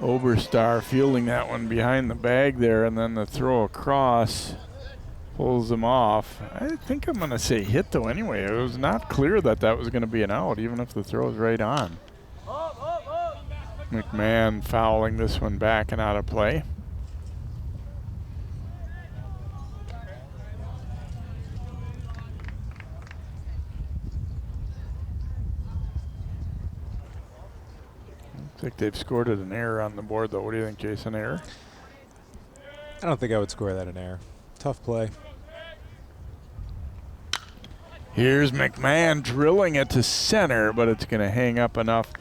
Oberstar fielding that one behind the bag there, and then the throw across pulls him off. I think I'm going to say hit though anyway. It was not clear that that was going to be an out, even if the throw is right on. McMahon fouling this one back and out of play. I think they've scored at an error on the board, though. What do you think, Jason? Error? I don't think I would score that an error. Tough play. Here's McMahon drilling it to center, but it's going to hang up enough.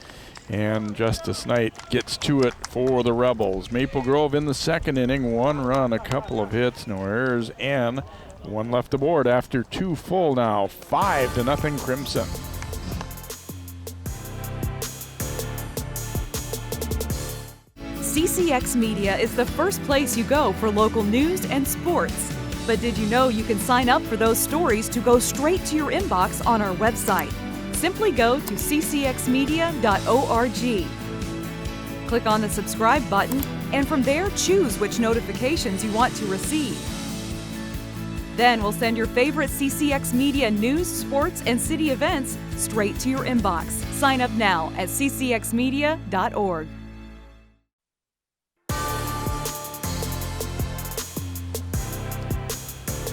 And Justice Knight gets to it for the Rebels. Maple Grove in the second inning. 1 run, a couple of hits, no errors, and 1 left aboard after 2 full now. 5-0 Crimson. CCX Media is the first place you go for local news and sports. But did you know you can sign up for those stories to go straight to your inbox on our website? Simply go to ccxmedia.org. Click on the subscribe button, and from there choose which notifications you want to receive. Then we'll send your favorite CCX Media news, sports, and city events straight to your inbox. Sign up now at ccxmedia.org.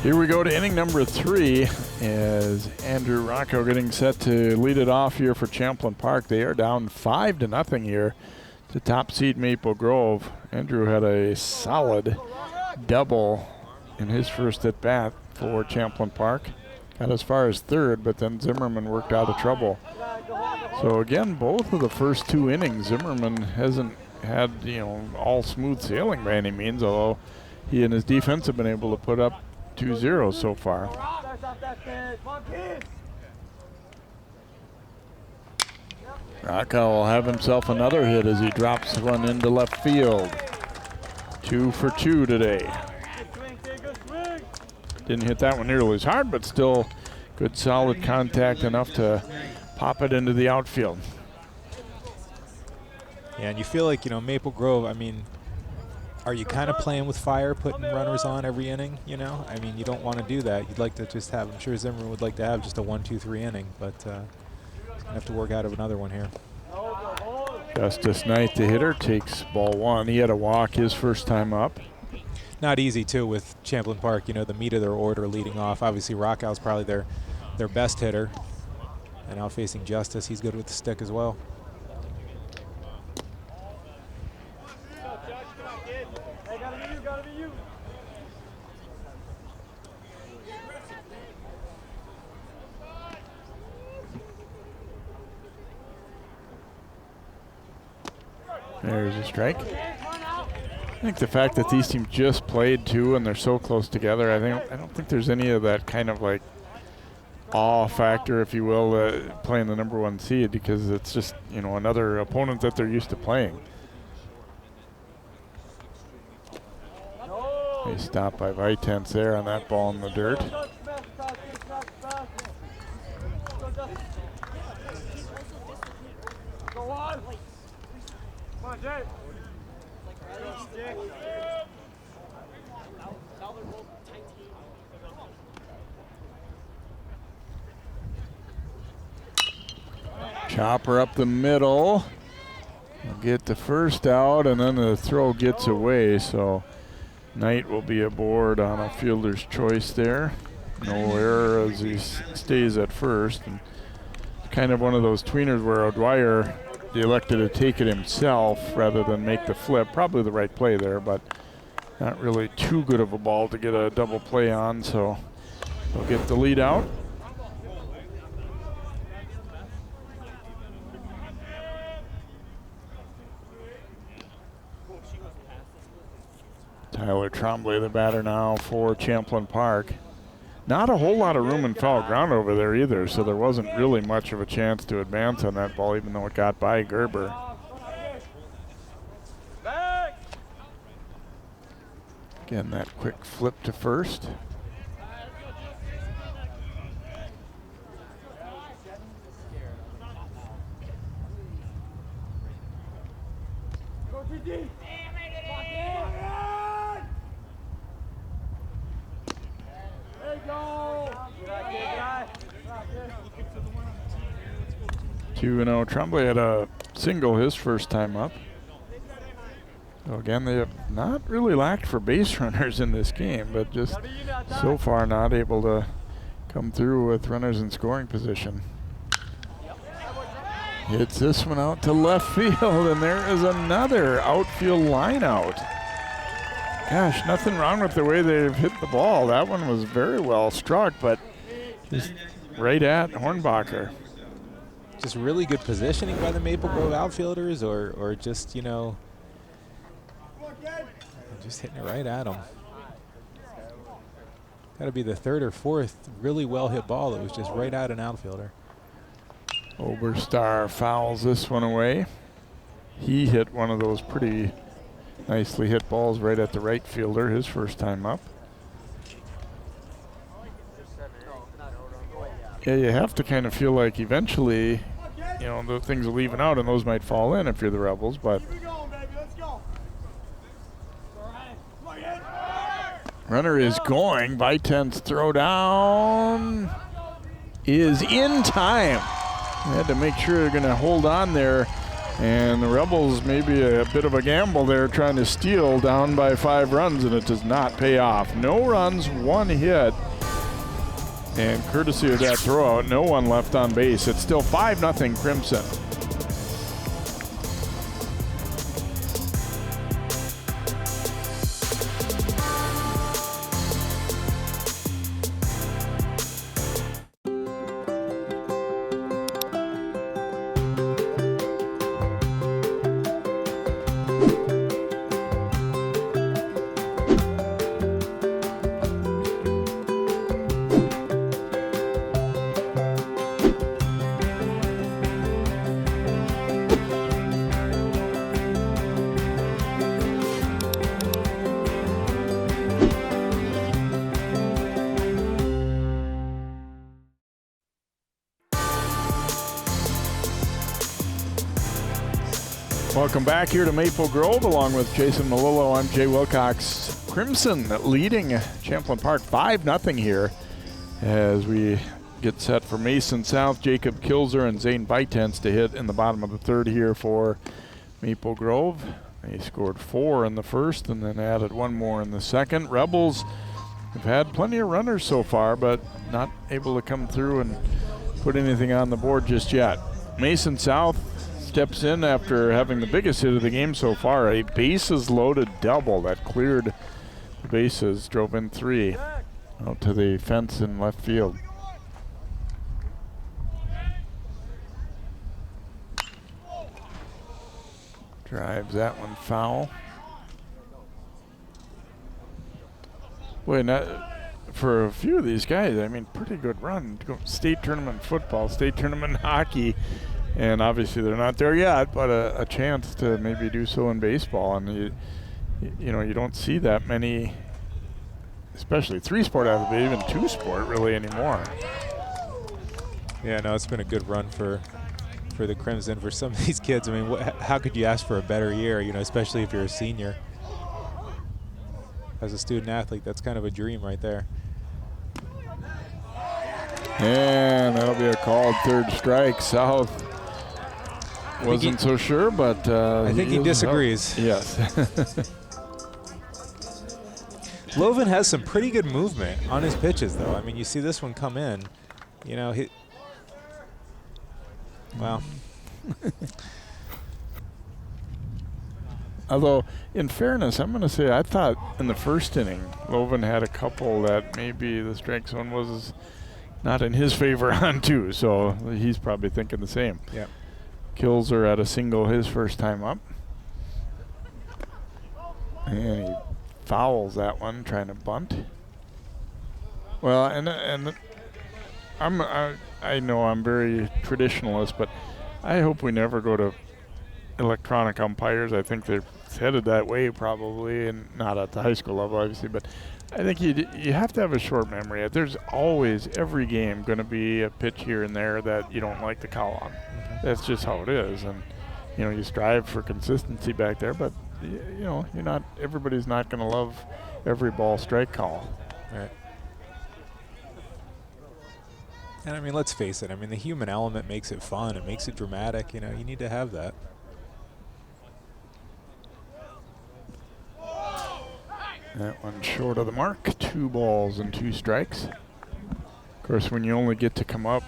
Here we go to inning number 3 as Andrew Rocco getting set to lead it off here for Champlin Park. They are down 5-0 here to top seed Maple Grove. Andrew had a solid double in his first at bat for Champlin Park. Got as far as third, but then Zimmerman worked out of trouble. So again, both of the first 2 innings, Zimmerman hasn't had, all smooth sailing by any means, although he and his defense have been able to put up 2-0 so far. Rocco will have himself another hit as he drops one into left field. 2 for 2 today. Didn't hit that one nearly as hard, but still good solid contact enough to pop it into the outfield. Yeah, and you feel like, Maple Grove, are you kind of playing with fire, putting runners on every inning, you don't want to do that. You'd like to just have, I'm sure Zimmerman would like to have just a 1-2-3 inning, but he's going to have to work out of another one here. Justice Knight, the hitter, takes ball 1. He had a walk his first time up. Not easy, too, with Champlin Park, the meat of their order leading off. Obviously, Rockow's probably their best hitter. And now facing Justice, he's good with the stick as well. There's a strike. I think the fact that these teams just played 2 and they're so close together, I don't think there's any of that kind of like awe factor, if you will, playing the number 1 seed, because it's just another opponent that they're used to playing. They stopped by Vitens there on that ball in the dirt. Chopper up the middle. We'll get the first out, and then the throw gets away, so Knight will be aboard on a fielder's choice there. No error as he stays at first. And kind of one of those tweeners where O'Dwyer elected to take it himself rather than make the flip. Probably the right play there, but not really too good of a ball to get a double play on, so they'll get the lead out. Tyler Trombley, the batter now for Champlin Park. Not a whole lot of room in foul ground over there either, so there wasn't really much of a chance to advance on that ball, even though it got by Gerber. Again, that quick flip to first. You know, Tremblay had a single his first time up. So again, they have not really lacked for base runners in this game, but just so far not able to come through with runners in scoring position. Hits this one out to left field, and there is another outfield line out. Gosh, nothing wrong with the way they've hit the ball. That one was very well struck, but just right at Hornbacher. Just really good positioning by the Maple Grove outfielders, or just, you know, just hitting it right at them. Got to be the third or fourth really well hit ball that was just right at an outfielder. Oberstar fouls this one away. He hit one of those pretty nicely hit balls right at the right fielder his first time up. Yeah, you have to kind of feel like eventually, you know, the things will even out and those might fall in if you're the Rebels, but runner is going. Vitent's throw down is in time. They had to make sure they're going to hold on there, and the Rebels maybe a bit of a gamble there trying to steal down by 5 runs, and it does not pay off. No runs, 1 hit. And courtesy of that throw out, no one left on base. It's still 5-0 Crimson. Welcome back here to Maple Grove along with Jason Melillo. I'm Jay Wilcox. Crimson leading Champlin Park 5-0 here as we get set for Mason South. Jacob Kilzer and Zane Vitens to hit in the bottom of the third here for Maple Grove. They scored 4 in the first and then added 1 more in the second. Rebels have had plenty of runners so far, but not able to come through and put anything on the board just yet. Mason South steps in after having the biggest hit of the game so far, a bases loaded double that cleared the bases, drove in 3 out to the fence in left field. Drives that one foul. Boy, for a few of these guys, I mean, pretty good run. State tournament football, state tournament hockey. And obviously they're not there yet, but a chance to maybe do so in baseball. And you know, you don't see that many, especially 3-sport athletes, even 2-sport really anymore. Yeah, no, it's been a good run for the Crimson for some of these kids. I mean, how could you ask for a better year? You know, especially if you're a senior. As a student athlete, that's kind of a dream right there. And that'll be a called third strike. South wasn't so sure, but I think he disagrees. Yes. Loven has some pretty good movement on his pitches, though. I mean, you see this one come in. You know, well. Although, in fairness, I'm going to say I thought in the first inning, Loven had a couple that maybe the strike zone was not in his favor on too. So he's probably thinking the same. Yeah. Kills at a single his first time up. And he fouls that one, trying to bunt. Well, and I know I'm very traditionalist, but I hope we never go to electronic umpires. I think they're headed that way probably, and not at the high school level obviously, but I think you have to have a short memory. There's always, every game, going to be a pitch here and there that you don't like the call on. That's just how it is, and you strive for consistency back there, but everybody's not going to love every ball strike call. Right. And I mean, let's face it, I mean, the human element makes it fun, it makes it dramatic. You need to have that. That one short of the mark. 2 balls and 2 strikes. Of course, when you only get to come up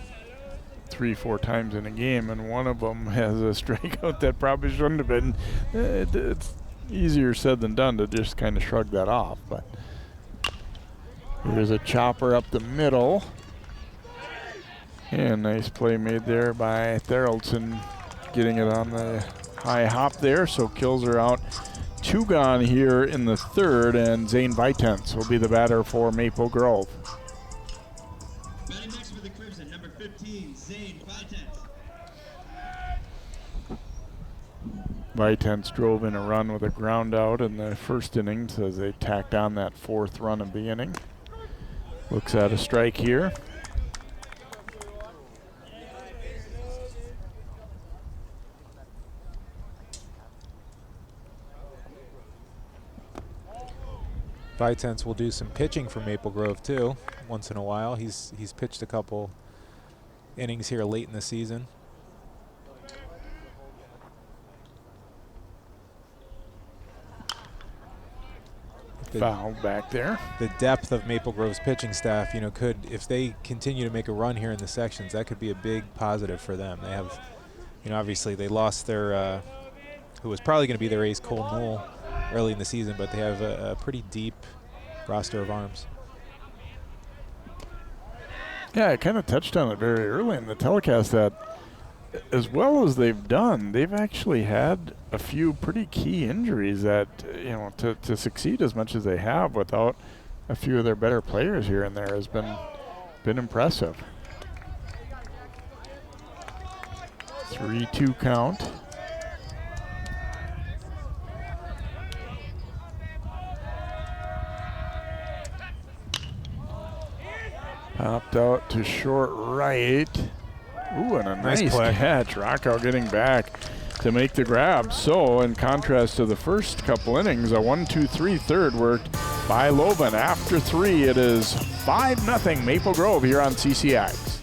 3-4 times in a game and one of them has a strikeout that probably shouldn't have been, it's easier said than done to just kind of shrug that off. But here's a chopper up the middle. And nice play made there by Theraldson, getting it on the high hop there. So kills are out. 2 gone here in the third, and Zane Vitens will be the batter for Maple Grove. Batting next for the Crimson, number 15, Zane Vitens. Vitens drove in a run with a ground out in the first innings as they tacked on that 4th run of the inning. Looks at a strike here. Vitens will do some pitching for Maple Grove too, once in a while. He's pitched a couple innings here late in the season. Foul back there. The depth of Maple Grove's pitching staff, could, if they continue to make a run here in the sections, that could be a big positive for them. They have, obviously they lost their, who was probably going to be their ace, Cole Newell, early in the season, but they have a pretty deep roster of arms. Yeah, I kind of touched on it very early in the telecast that as well as they've done, they've actually had a few pretty key injuries that, to succeed as much as they have without a few of their better players here and there has been impressive. 3-2 count. Popped out to short right. Ooh, and a nice catch. Rockow getting back to make the grab. So, in contrast to the first couple innings, a 1-2-3 third worked by Loven. After 3, it is 5-0 Maple Grove here on CCX.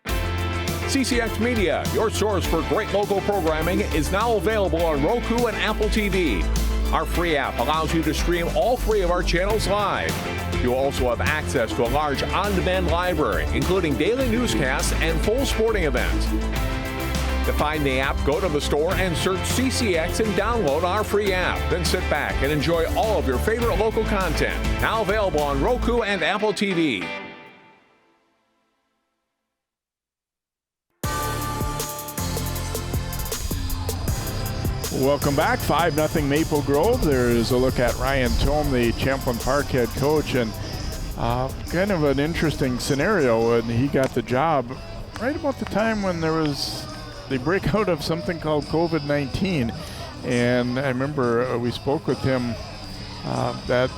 CCX Media, your source for great local programming, is now available on Roku and Apple TV. Our free app allows you to stream all 3 of our channels live. You'll also have access to a large on-demand library, including daily newscasts and full sporting events. To find the app, go to the store and search CCX and download our free app. Then sit back and enjoy all of your favorite local content. Now available on Roku and Apple TV. Welcome back. 5-0 Maple Grove. There is a look at Ryan Tome, the Champlin Park head coach, and kind of an interesting scenario when he got the job right about the time when they break out of something called COVID-19. And I remember we spoke with him that,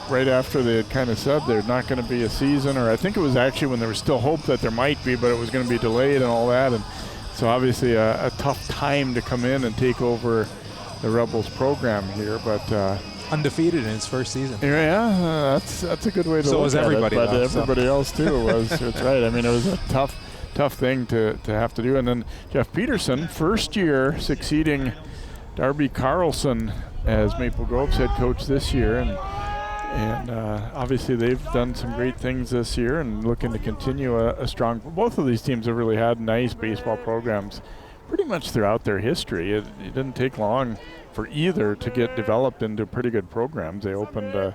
right after they had kind of said there's not going to be a season, or I think it was actually when there was still hope that there might be, but it was going to be delayed and all that. And so obviously a tough time to come in and take over the Rebels program here, but undefeated in his first season. Yeah, that's a good way to so look was at everybody, it. But though, everybody else too was. That's right. I mean, it was a tough thing to have to do. And then Jeff Peterson, first year succeeding Darby Carlson as Maple Grove's head coach this year, and obviously they've done some great things this year and looking to continue a strong. Both of these teams have really had nice baseball programs pretty much throughout their history. It didn't take long for either to get developed into pretty good programs. They opened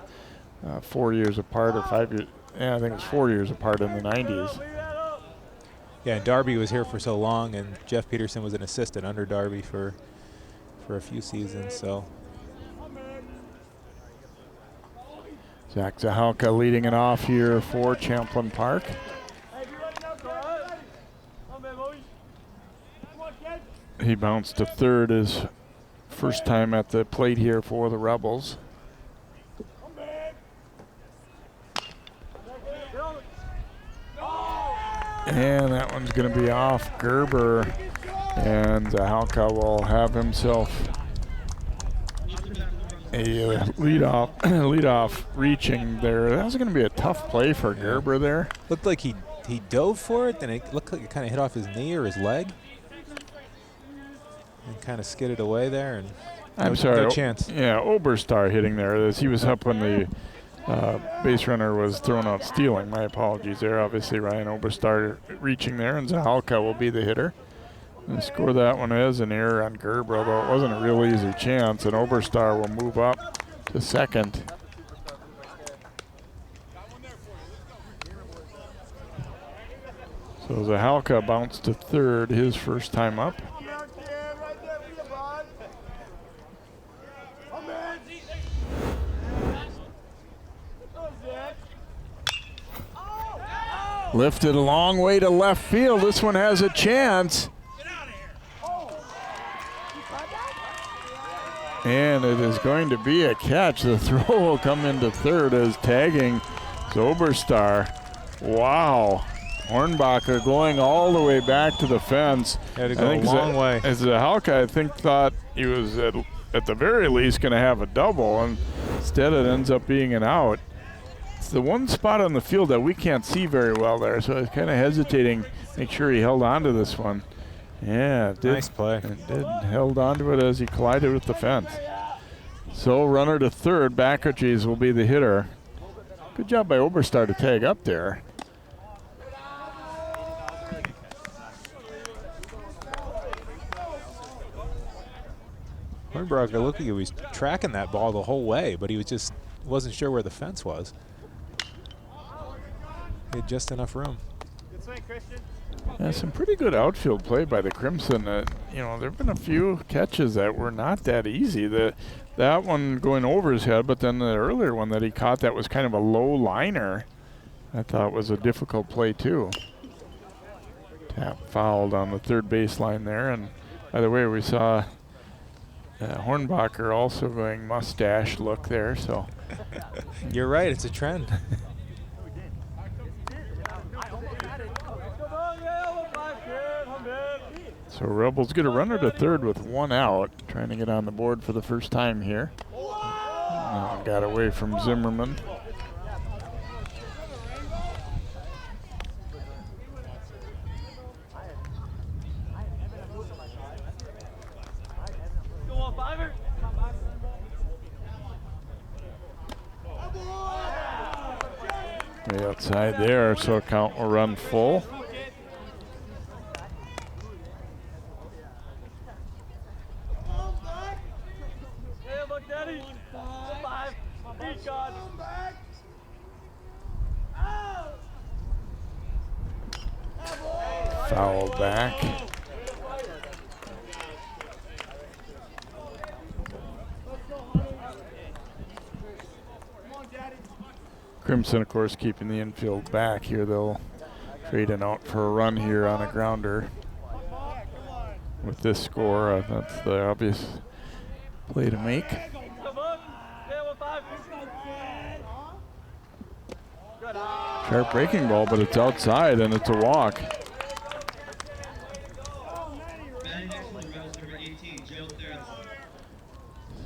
4 years apart or 5 years. Yeah, I think it was 4 years apart in the 90s. Yeah, and Darby was here for so long, and Jeff Peterson was an assistant under Darby for a few seasons. So Zach Zahalka leading it off here for Champlin Park. He bounced to third his first time at the plate here for the Rebels. And that one's going to be off Gerber, and Zahalka will have himself a leadoff reaching there. That was going to be a tough play for Gerber there. Looked like he dove for it, then it looked like it kind of hit off his knee or his leg, and kind of skidded away there. And I'm sorry, no chance. Yeah, Oberstar hitting there as he was up when the base runner was thrown out stealing. My apologies there. Obviously, Ryan Oberstar reaching there, and Zahalka will be the hitter. And the score that one is an error on Gerber, although it wasn't a real easy chance, and Oberstar will move up to second. So Zahalka bounced to third, his first time up. Lifted a long way to left field. This one has a chance. And it is going to be a catch. The throw will come into third as tagging Oberstar. Wow. Hornbacher going all the way back to the fence. Had to go a long way. As Zahalka, I think, thought he was at the very least going to have a double, and instead it ends up being an out. It's the one spot on the field that we can't see very well there, so I was kind of hesitating, make sure he held on to this one. Yeah, it did. Nice play. It did. Held on to it as he collided with the fence. So runner to third, Backercheese will be the hitter. Good job by Oberstar to tag up there. Hornbacher looked like he was tracking that ball the whole way, but he wasn't sure where the fence was. He had just enough room. Good swing, Christian. Yeah, some pretty good outfield play by the Crimson. There have been a few catches that were not that easy. That one going over his head, but then the earlier one that he caught that was kind of a low liner, I thought was a difficult play too. Tap fouled on the third baseline there. And by the way, we saw Hornbacher also going mustache look there. So you're right, it's a trend. So Rebels get a runner to third with one out, trying to get on the board for the first time here. Got away from Zimmerman. Way outside there, so count will run full. Fouled back. Crimson, of course, keeping the infield back here. They'll trade an out for a run here on a grounder. With this score, that's the obvious play to make. Sharp breaking ball, but it's outside and it's a walk.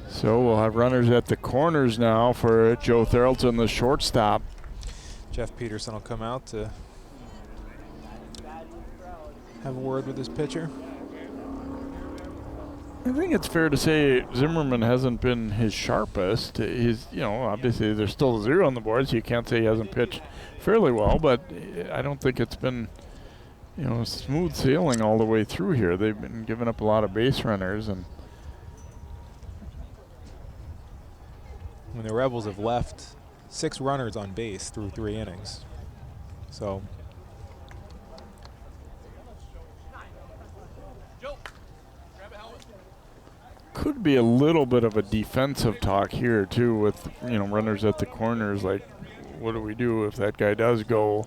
So we'll have runners at the corners now for Joe Thoroldson, the shortstop. Jeff Peterson will come out to have a word with his pitcher. I think it's fair to say Zimmerman hasn't been his sharpest. He's, obviously there's still a 0 on the board, so you can't say he hasn't pitched fairly well, but I don't think it's been, smooth sailing all the way through here. They've been giving up a lot of base runners, and when the Rebels have left 6 runners on base through 3 innings. So could be a little bit of a defensive talk here too with, runners at the corners, like what do we do if that guy does go?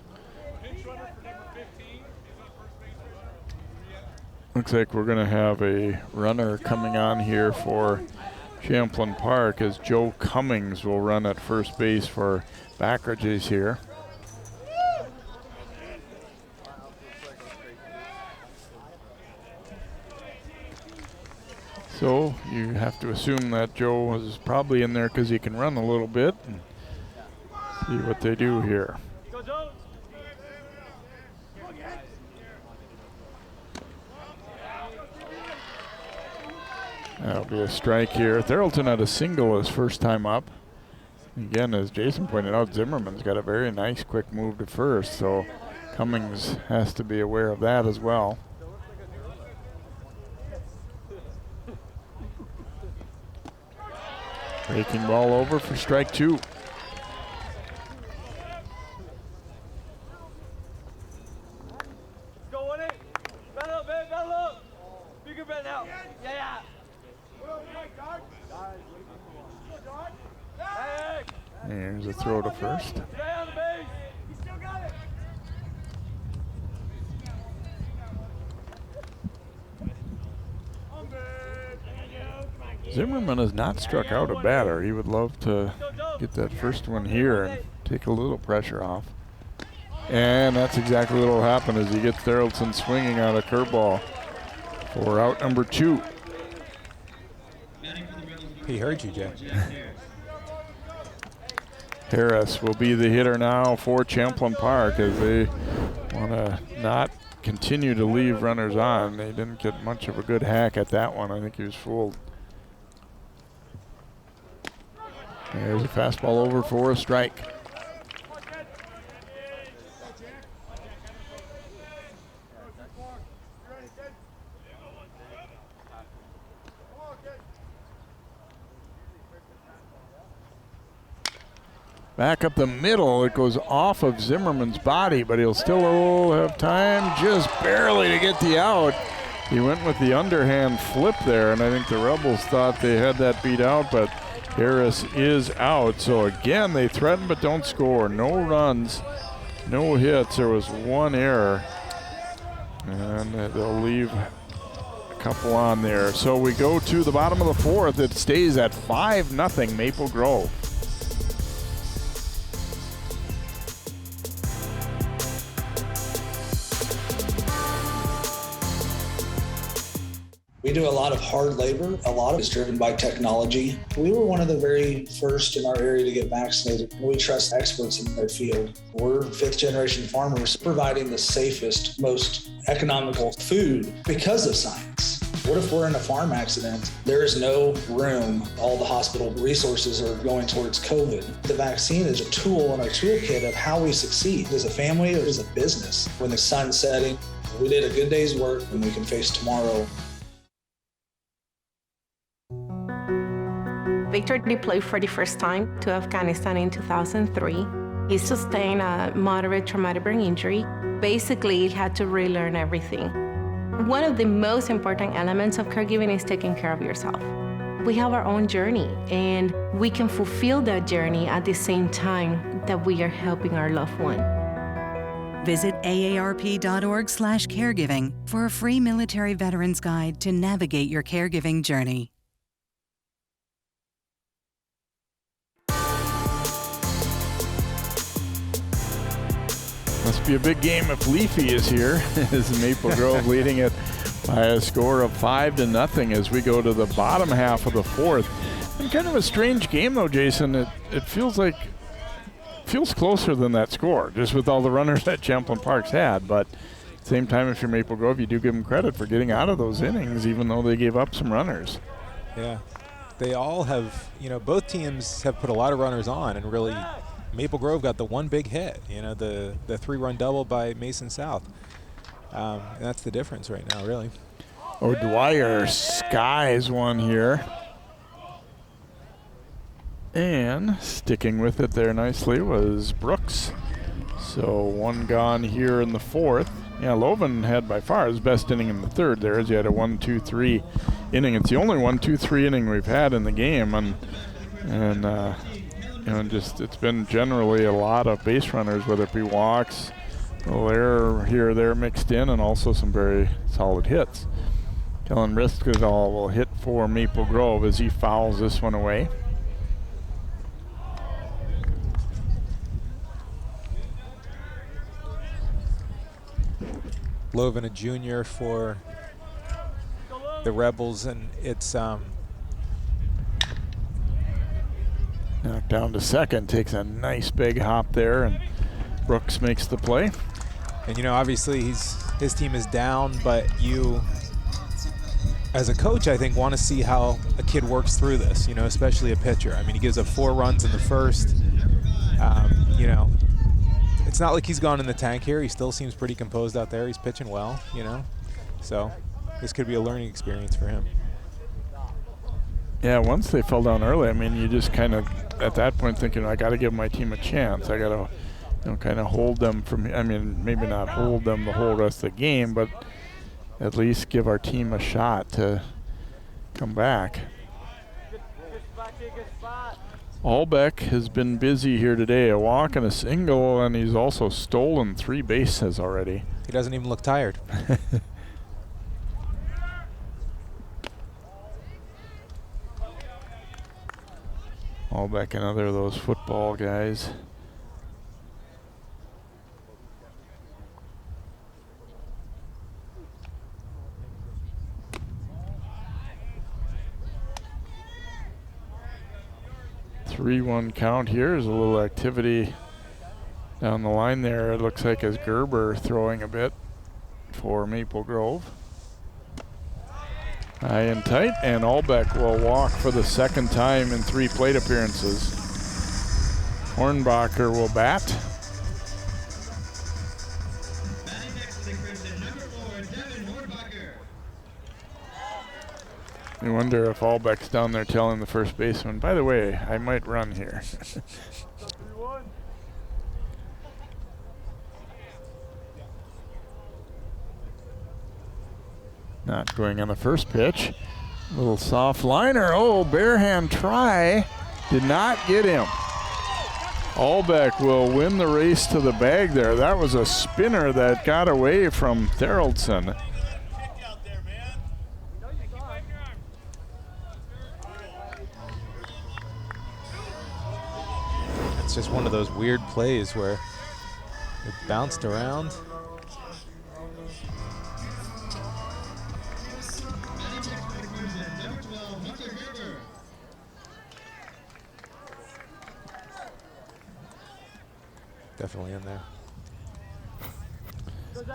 Looks like we're gonna have a runner coming on here for Champlin Park as Joe Cummings will run at first base for Backridge's here. So you have to assume that Joe is probably in there because he can run a little bit, and see what they do here. That'll be a strike here. Thoroldson had a single his first time up. Again, as Jason pointed out, Zimmerman's got a very nice quick move to first, so Cummings has to be aware of that as well. Breaking ball over for strike 2. Go with it. Battle up, man. Battle up. Bigger bet now. Yeah. Here's a throw to first. Stay on the base. You still got it. Zimmerman has not struck out a batter. He would love to get that first one here and take a little pressure off. And that's exactly what will happen as he gets Thoroldson swinging on a curveball for out number 2. He heard you, Jay. Harris will be the hitter now for Champlin Park as they want to not continue to leave runners on. They didn't get much of a good hack at that one. I think he was fooled. There's a fastball over for a strike. Back up the middle, it goes off of Zimmerman's body, but he'll still have time just barely to get the out. He went with the underhand flip there, and I think the Rebels thought they had that beat out, but Harris is out. So again, they threaten but don't score. No runs, no hits. There was one error, and they'll leave a couple on there. So we go to the bottom of the 4th. It stays at 5-0 Maple Grove. We do a lot of hard labor. A lot of it is driven by technology. We were one of the very first in our area to get vaccinated. We trust experts in their field. We're 5th-generation farmers providing the safest, most economical food because of science. What if we're in a farm accident? There is no room. All the hospital resources are going towards COVID. The vaccine is a tool in our toolkit of how we succeed as a family or as a business. When the sun's setting, we did a good day's work and we can face tomorrow. Victor deployed for the first time to Afghanistan in 2003. He sustained a moderate traumatic brain injury. Basically, he had to relearn everything. One of the most important elements of caregiving is taking care of yourself. We have our own journey, and we can fulfill that journey at the same time that we are helping our loved one. Visit aarp.org/caregiving for a free military veterans guide to navigate your caregiving journey. Must be a big game if Leafy is here. As Maple Grove leading it by a score of 5-0 as we go to the bottom half of the 4th. And kind of a strange game, though, Jason. It feels closer than that score, just with all the runners that Champlin Park's had. But at the same time, if you're Maple Grove, you do give them credit for getting out of those innings, even though they gave up some runners. Yeah. They all have, both teams have put a lot of runners on, and really Maple Grove got the one big hit, the 3-run double by Mason South. And that's the difference right now, really. O'Dwyer skies one here. And sticking with it there nicely was Brooks. So one gone here in the fourth. Yeah, Loven had by far his best inning in the third there, as he had a 1-2-3 inning. It's the only 1-2-3 inning we've had in the game, and just it's been generally a lot of base runners, whether it be walks, a little error here or there mixed in, and also some very solid hits. Kellen Riskadal will hit for Maple Grove as he fouls this one away. Loven, a junior for the Rebels, and it's knocked down to second, takes a nice big hop there, and Brooks makes the play. And obviously his team is down, but you as a coach, I think, want to see how a kid works through this, especially a pitcher. I mean, he gives up 4 runs in the first. It's not like he's gone in the tank here. He still seems pretty composed out there. He's pitching well, So this could be a learning experience for him. Yeah, once they fell down early, I mean, you just kind of, at that point, thinking, I got to give my team a chance. I got to, kind of hold them from, maybe not hold them the whole rest of the game, but at least give our team a shot to come back. Albeck has been busy here today, a walk and a single, and he's also stolen 3 bases already. He doesn't even look tired. Albeck, another of those football guys. Three-one count here. There's a little activity down the line there. It looks like as Gerber throwing a bit for Maple Grove. High and tight, and Albeck will walk for the second time in 3 plate appearances. Hornbacher will bat. You wonder if Albeck's down there telling the first baseman, by the way, I might run here. Not going on the first pitch. A little soft liner. Oh, bare hand try. Did not get him. Albeck will win the race to the bag there. That was a spinner that got away from Theraldson. It's just one of those weird plays where it bounced around. Definitely in there.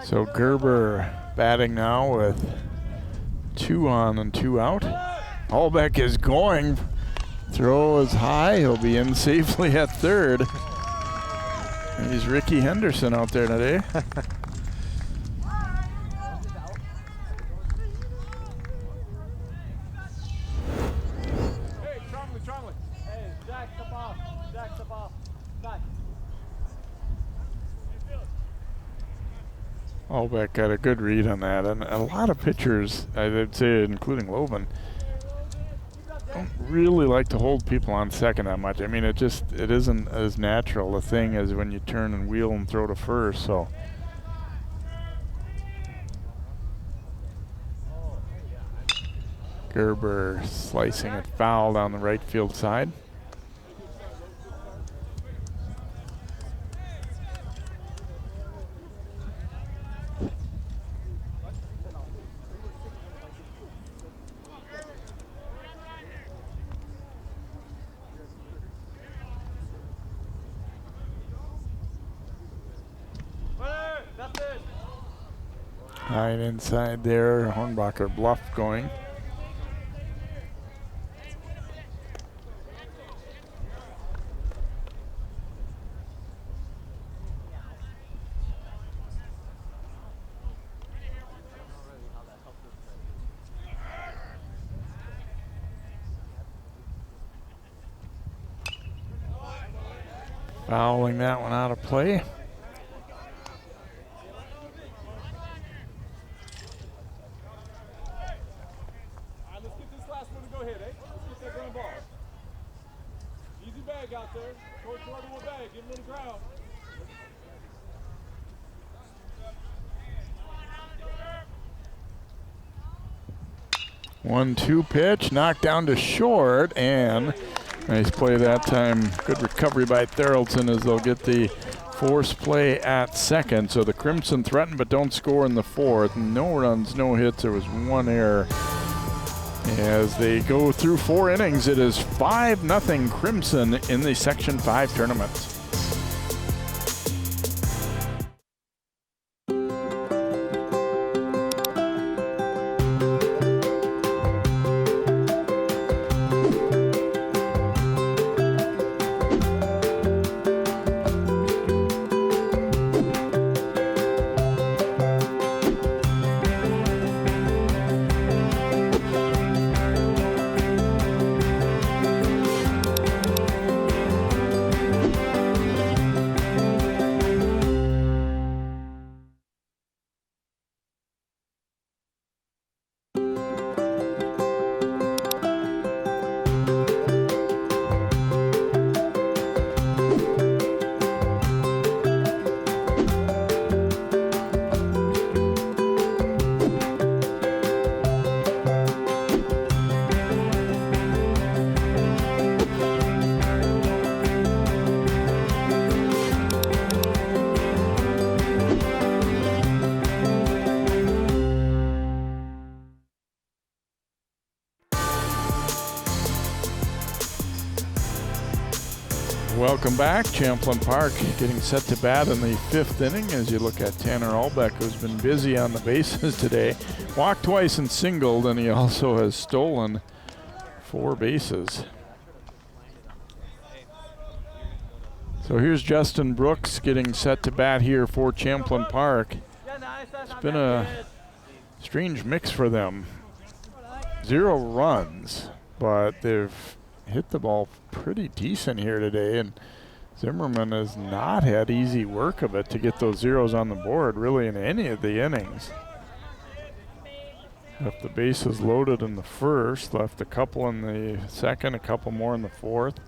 So Gerber batting now with 2 on and 2 out. Albeck is going. Throw is high. He'll be in safely at third. And he's Ricky Henderson out there today. Albeck got a good read on that, and a lot of pitchers, I would say, including Loven, don't really like to hold people on second that much. I mean, it isn't as natural a thing as when you turn and wheel and throw to first. So Gerber slicing it foul down the right field side. Right inside there, Hornbacher bluff going. Fouling that one out of play. Let's get this last one to go ahead, eh? Let's get that ground ball. Easy bag out there. Coach Jordan will bag. Give him to the ground. One-two pitch, knocked down to short, and nice play that time. Good recovery by Theraldson as they'll get the force play at second. So the Crimson threaten but don't score in the fourth. No runs, no hits. There was one error. As they go through 4 innings, it is 5-0 Crimson in the Section 5 tournament. Welcome back. Champlin Park getting set to bat in the 5th inning as you look at Tanner Albeck, who's been busy on the bases today. Walked twice and singled, and he also has stolen 4 bases. So here's Justin Brooks getting set to bat here for Champlin Park. It's been a strange mix for them. 0 runs, but they've hit the ball pretty decent here today, and Zimmerman has not had easy work of it to get those zeros on the board really in any of the innings. Left the bases loaded in the first, left a couple in the second, a couple more in the fourth.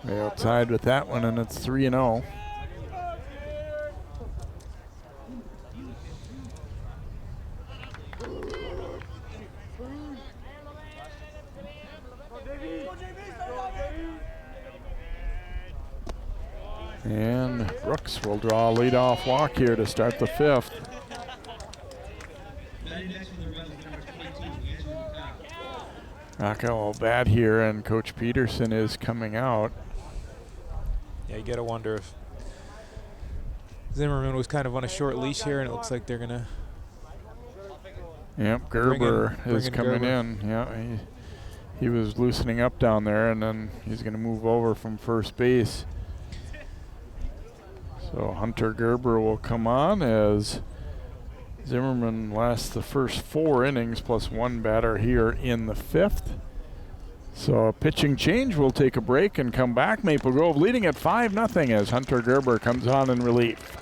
They outside with that one, and it's 3-0. And Brooks will draw a leadoff walk here to start the 5th. Rocco will bat here, and Coach Peterson is coming out. Yeah, you got to wonder if Zimmerman was kind of on a short leash here, and it looks like they're going to. Yep, Gerber is coming in. Yeah, he was loosening up down there, and then he's going to move over from first base. So Hunter Gerber will come on as Zimmerman lasts the first 4 innings plus 1 batter here in the 5th. So a pitching change. We'll take a break and come back. Maple Grove leading at 5-0 as Hunter Gerber comes on in relief.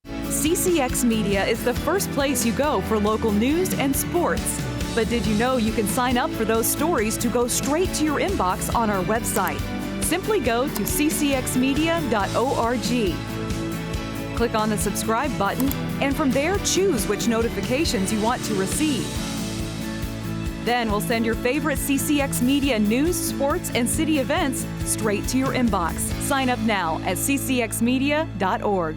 CCX Media is the first place you go for local news and sports. But did you know you can sign up for those stories to go straight to your inbox on our website? Simply go to ccxmedia.org. Click on the subscribe button, and from there, choose which notifications you want to receive. Then we'll send your favorite CCX Media news, sports, and city events straight to your inbox. Sign up now at ccxmedia.org.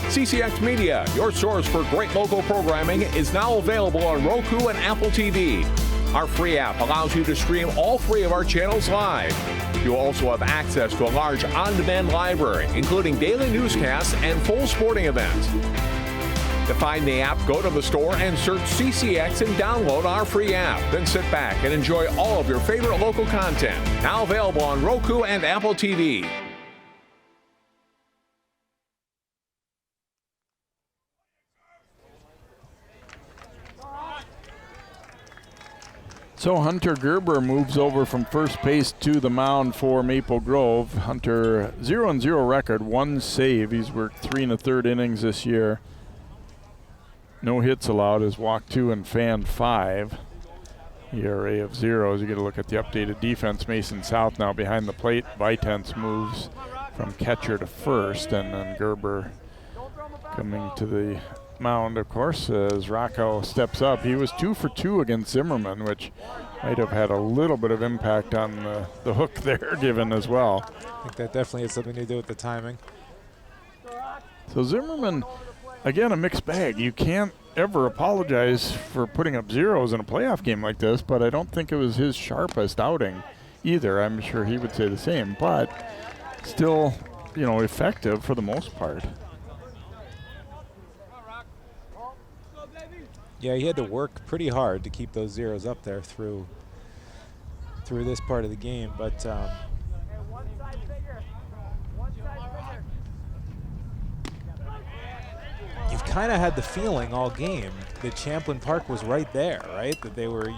CCX Media, your source for great local programming, is now available on Roku and Apple TV. Our free app allows you to stream all 3 of our channels live. You also have access to a large on-demand library, including daily newscasts and full sporting events. To find the app, go to the store and search CCX and download our free app. Then sit back and enjoy all of your favorite local content. Now available on Roku and Apple TV. So Hunter Gerber moves over from first base to the mound for Maple Grove. Hunter 0-0 record, 1 save. He's worked 3 1/3 innings this year. No hits allowed, has walked 2 and fanned 5. ERA of 0. As you get a look at the updated defense, Mason South now behind the plate. Vitens moves from catcher to first, and then Gerber coming to the mound, of course, as Rocco steps up. He was 2 for 2 against Zimmerman, which might have had a little bit of impact on the hook there given as well. I think that definitely has something to do with the timing. So Zimmerman, again, a mixed bag. You can't ever apologize for putting up zeros in a playoff game like this, but I don't think it was his sharpest outing either. I'm sure he would say the same, but still, effective for the most part. Yeah, he had to work pretty hard to keep those zeros up there through this part of the game, but you've kind of had the feeling all game that Champlin Park was right there, right? That they were,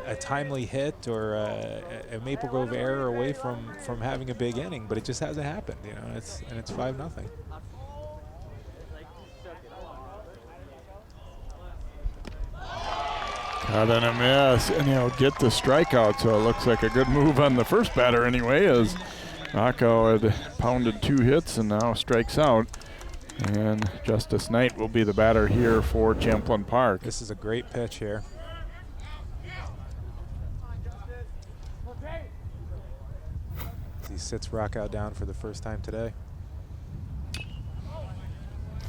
a timely hit or a Maple Grove error away from having a big inning, but it just hasn't happened, it's 5-0. Got in a miss, and get the strikeout, so it looks like a good move on the first batter anyway, as Rocco had pounded 2 hits and now strikes out. And Justice Knight will be the batter here for Champlin Park. This is a great pitch here. He sits Rocco down for the first time today.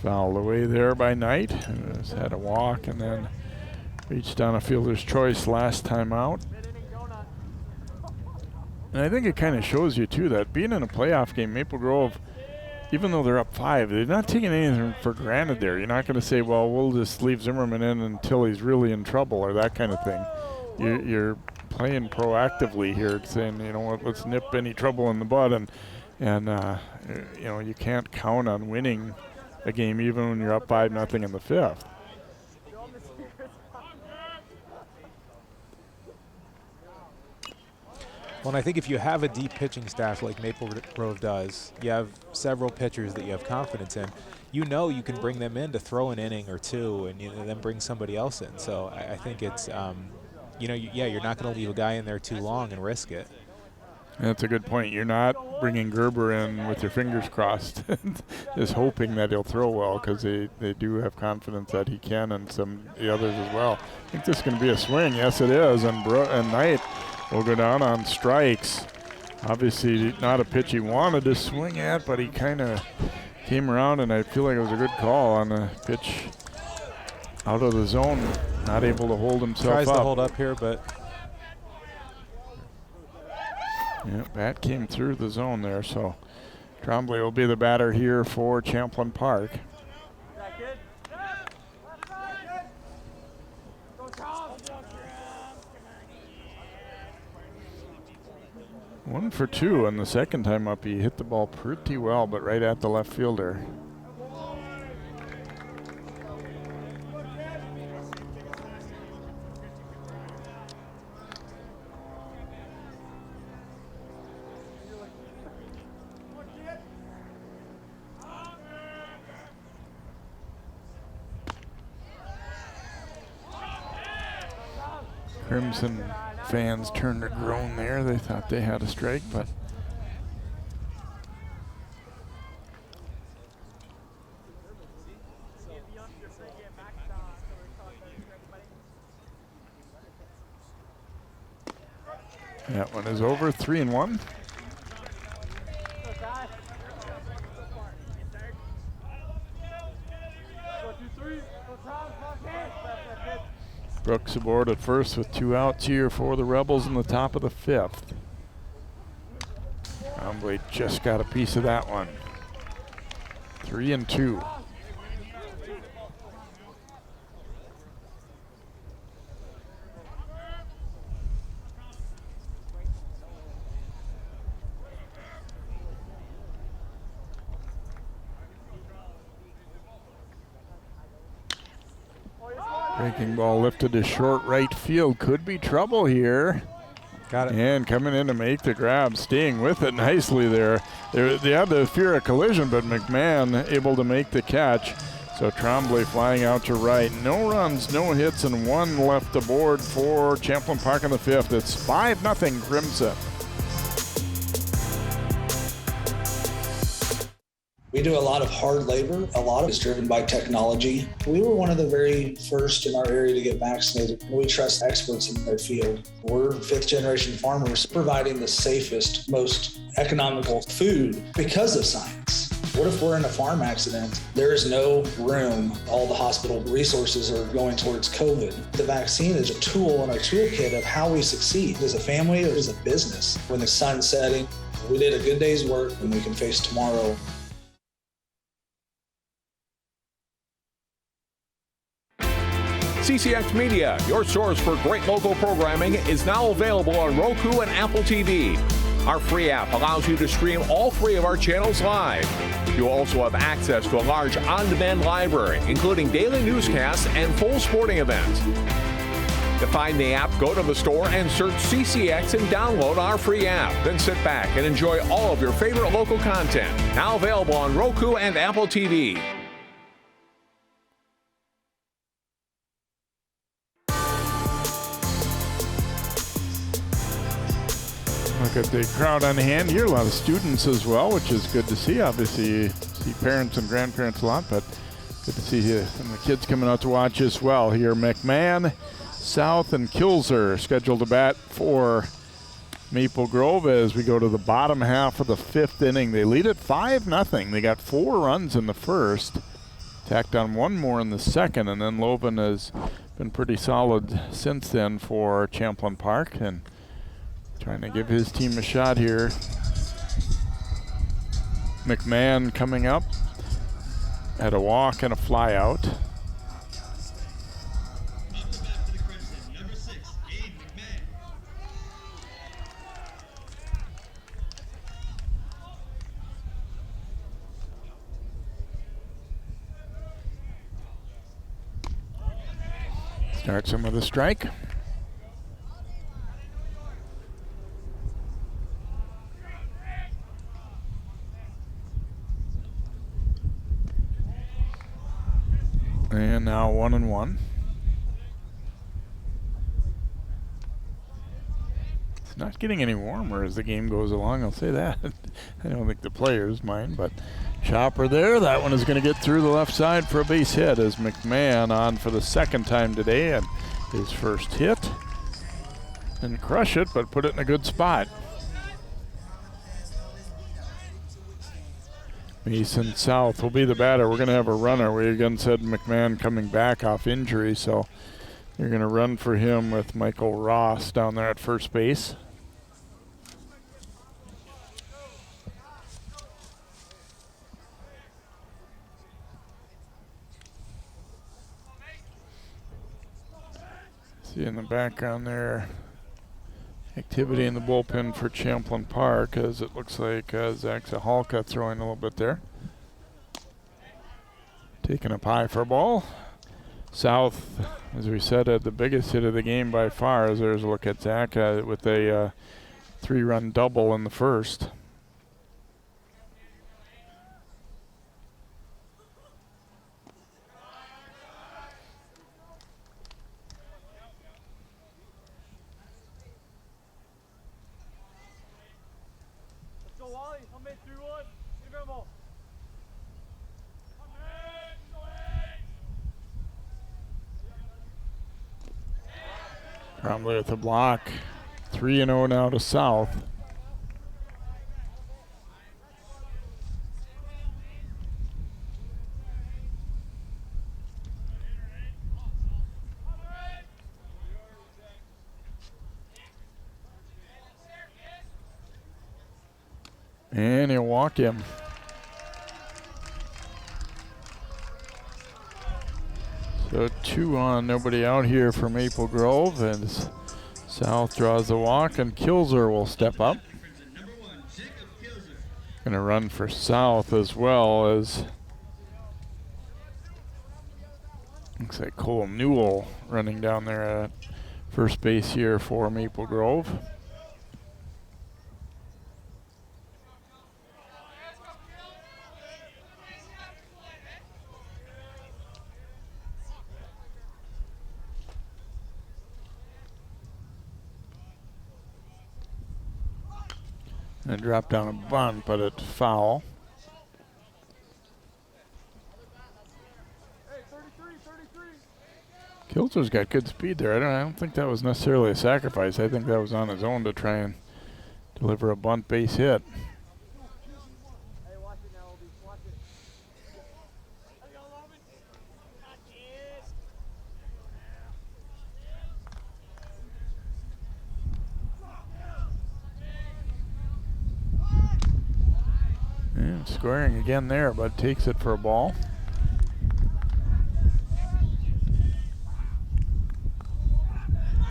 Fouled away there by Knight, who has had a walk and then reached on a fielder's choice last time out. And I think it kind of shows you, too, that being in a playoff game, Maple Grove, even though they're up 5, they're not taking anything for granted there. You're not going to say, well, we'll just leave Zimmerman in until he's really in trouble or that kind of thing. You're playing proactively here, saying, what, let's nip any trouble in the bud. And you can't count on winning a game even when you're up 5-0 in the 5th. Well, and I think if you have a deep pitching staff like Maple Grove does, you have several pitchers that you have confidence in, you can bring them in to throw an inning or 2 and then bring somebody else in. So I think it's, you're not going to leave a guy in there too long and risk it. That's a good point. You're not bringing Gerber in with your fingers crossed, just hoping that he'll throw well, because they do have confidence that he can, and the others as well. I think this is going to be a swing. Yes, it is. And Knight will go down on strikes. Obviously not a pitch he wanted to swing at, but he kind of came around, and I feel like it was a good call on a pitch out of the zone. Not able to hold himself up. Tries to hold up here, but... Yeah, bat came through the zone there, so Trombley will be the batter here for Champlin Park. 1 for 2, and the second time up he hit the ball pretty well, but right at the left fielder. Crimson fans turned to groan there. They thought they had a strike, but That one is over, 3-1. Brooks aboard at first with 2 outs here for the Rebels in the top of the 5th. Trombley just got a piece of that one. 3-2. Breaking ball lifted to short right field. Could be trouble here. Got it. And coming in to make the grab, staying with it nicely there. They had the fear of collision, but McMahon able to make the catch. So Trombley flying out to right. No runs, no hits, and 1 left aboard for Champlin Park in the 5th. It's 5-0 Crimson. We do a lot of hard labor. A lot of it is driven by technology. We were one of the very first in our area to get vaccinated. We trust experts in their field. We're 5th-generation farmers providing the safest, most economical food because of science. What if we're in a farm accident? There is no room. All the hospital resources are going towards COVID. The vaccine is a tool in our toolkit of how we succeed as a family or as a business. When the sun's setting, we did a good day's work and we can face tomorrow. CCX Media, your source for great local programming, is now available on Roku and Apple TV. Our free app allows you to stream all 3 of our channels live. You'll also have access to a large on-demand library, including daily newscasts and full sporting events. To find the app, go to the store and search CCX and download our free app. Then sit back and enjoy all of your favorite local content. Now available on Roku and Apple TV. Look at the crowd on hand here. A lot of students as well, which is good to see. Obviously, you see parents and grandparents a lot, but good to see some of the kids coming out to watch as well. Here, McMahon, South, and Kilser scheduled to bat for Maple Grove as we go to the bottom half of the 5th inning. They lead at 5-0. They got 4 runs in the first, tacked on 1 more in the second, and then Loven has been pretty solid since then for Champlin Park, and trying to give his team a shot here. McMahon coming up, had a walk and a fly out. Starts him with a strike. And now 1-1. It's not getting any warmer as the game goes along, I'll say that. I don't think the players mind, but chopper there. That one is going to get through the left side for a base hit as McMahon on for the 2nd time today, and his first hit. Didn't crush it, but put it in a good spot. Mason South will be the batter. We're going to have a runner. We again said McMahon coming back off injury, so you're going to run for him with Michael Ross down there at first base. See in the background there, activity in the bullpen for Champlin Park, as it looks like Zach Zahalka throwing a little bit there. Taking up high for a ball. South, as we said, had the biggest hit of the game by far, as there's a look at Zach with a 3-run double in the first. Trombley with a block, 3-0 now to South. And he'll walk him. So 2 on, nobody out here for Maple Grove, and South draws the walk, and Kilzer will step up. Gonna run for South as well as, looks like Cole Newell running down there at first base here for Maple Grove. And drop down a bunt, but it's foul. Kilzer's got good speed there. I don't think that was necessarily a sacrifice. I think that was on his own to try and deliver a bunt base hit. And squaring again there, but takes it for a ball.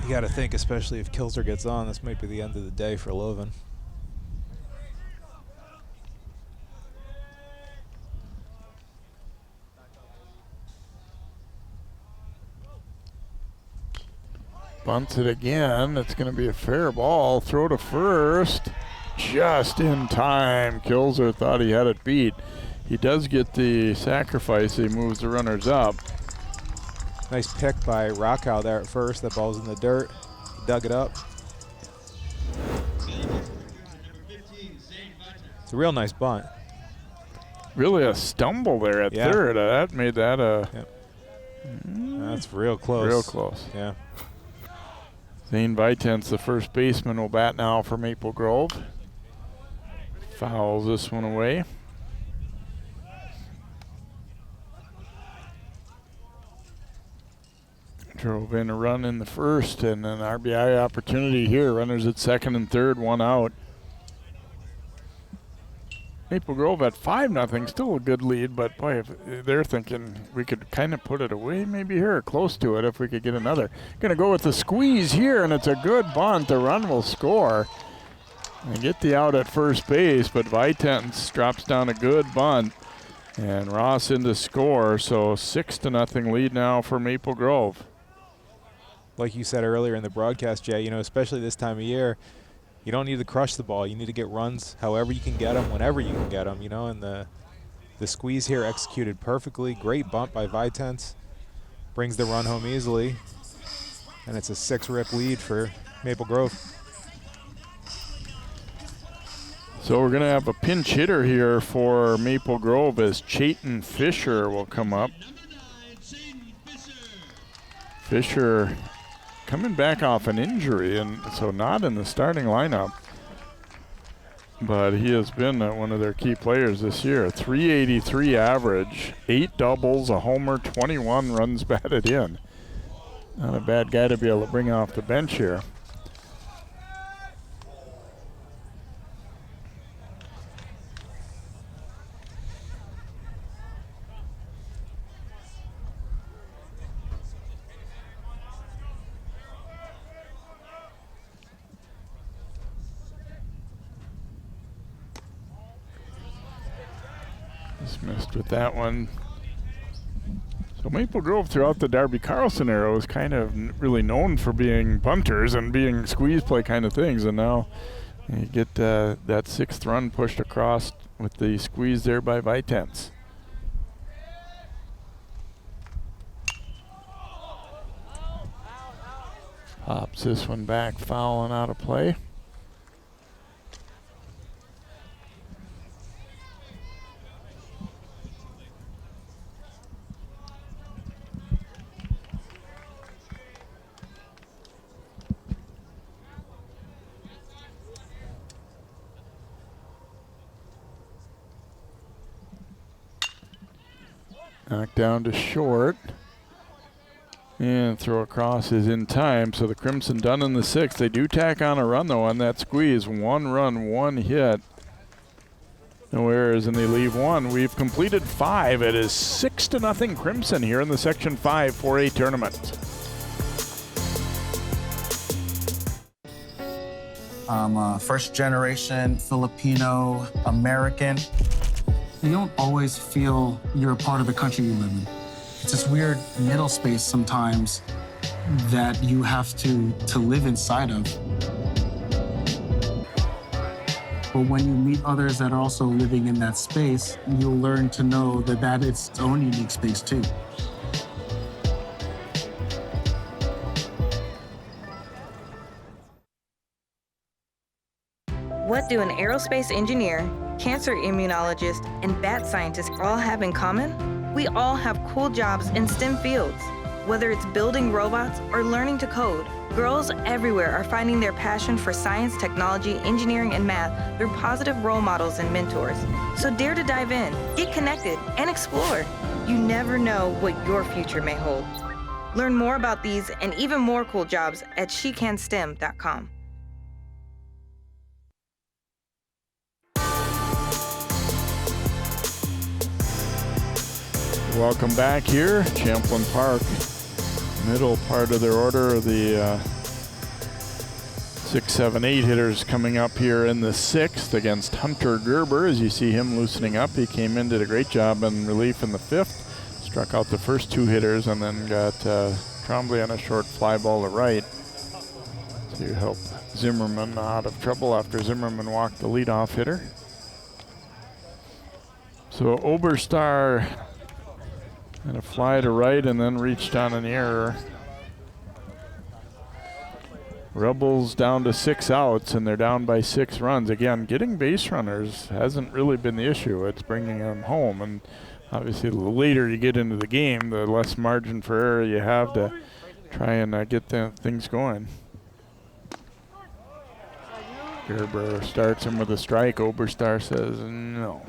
You got to think, especially if Kilzer gets on, this might be the end of the day for Loven. Bunts it again. It's going to be a fair ball. Throw to first. Just in time. Kilzer thought he had it beat. He does get the sacrifice. He moves the runners up. Nice pick by Rockow there at first. That ball's in the dirt. He dug it up. It's a real nice bunt. Really a stumble there at third. That made that a... Yep. That's real close. Real close. Yeah. Zane Vitens, the first baseman, will bat now for Maple Grove. Fouls this one away. Drove in a run in the first, and an RBI opportunity here. Runners at second and third, 1 out. Maple Grove at 5-0, still a good lead, but boy, if they're thinking we could kind of put it away maybe here, or close to it if we could get another. Gonna go with the squeeze here, and it's a good bunt. The run will score. And get the out at first base, but Vitens drops down a good bunt, and Ross in to score. So 6-0 lead now for Maple Grove. Like you said earlier in the broadcast, Jay, you know, especially this time of year, you don't need to crush the ball. You need to get runs however you can get them, whenever you can get them, you know, and the squeeze here executed perfectly. Great bunt by Vitens. Brings the run home easily, and it's a 6-rip lead for Maple Grove. So we're going to have a pinch hitter here for Maple Grove as Chayton Fisher will come up. Fisher coming back off an injury, and so not in the starting lineup. But he has been one of their key players this year. 383 average, 8 doubles, a homer, 21 runs batted in. Not a bad guy to be able to bring off the bench here. Missed with that one. So Maple Grove throughout the Darby Carlson era was kind of really known for being bunters and being squeeze play kind of things, and now you get that 6th run pushed across with the squeeze there by Vitens. Pops this one back, foul and out of play. Knocked down to short. And throw across is in time. So the Crimson done in the 6th. They do tack on a run, though, on that squeeze. 1 run, 1 hit. No errors, and they leave 1. We've completed 5. It is 6-0 Crimson here in the Section 5 4A tournament. I'm a first-generation Filipino American. You don't always feel you're a part of the country you live in. It's this weird middle space sometimes that you have to live inside of. But when you meet others that are also living in that space, you'll learn to know that it's its own unique space too. What do an aerospace engineer, cancer immunologist, and bat scientist all have in common? We all have cool jobs in STEM fields. Whether it's building robots or learning to code, girls everywhere are finding their passion for science, technology, engineering, and math through positive role models and mentors. So dare to dive in, get connected, and explore. You never know what your future may hold. Learn more about these and even more cool jobs at shecanstem.com. Welcome back here, Champlin Park. Middle part of their order, the 6, 7, 8 hitters coming up here in the 6th against Hunter Gerber. As you see him loosening up, he came in, did a great job in relief in the 5th. Struck out the first 2 hitters and then got Trombley on a short fly ball to right to help Zimmerman out of trouble after Zimmerman walked the leadoff hitter. So Oberstar and a fly to right and then reached on an error. Rebels down to 6 outs and they're down by 6 runs. Again, getting base runners hasn't really been the issue. It's bringing them home. And obviously the later you get into the game, the less margin for error you have to try and get things going. Gerber starts him with a strike. Oberstar says no.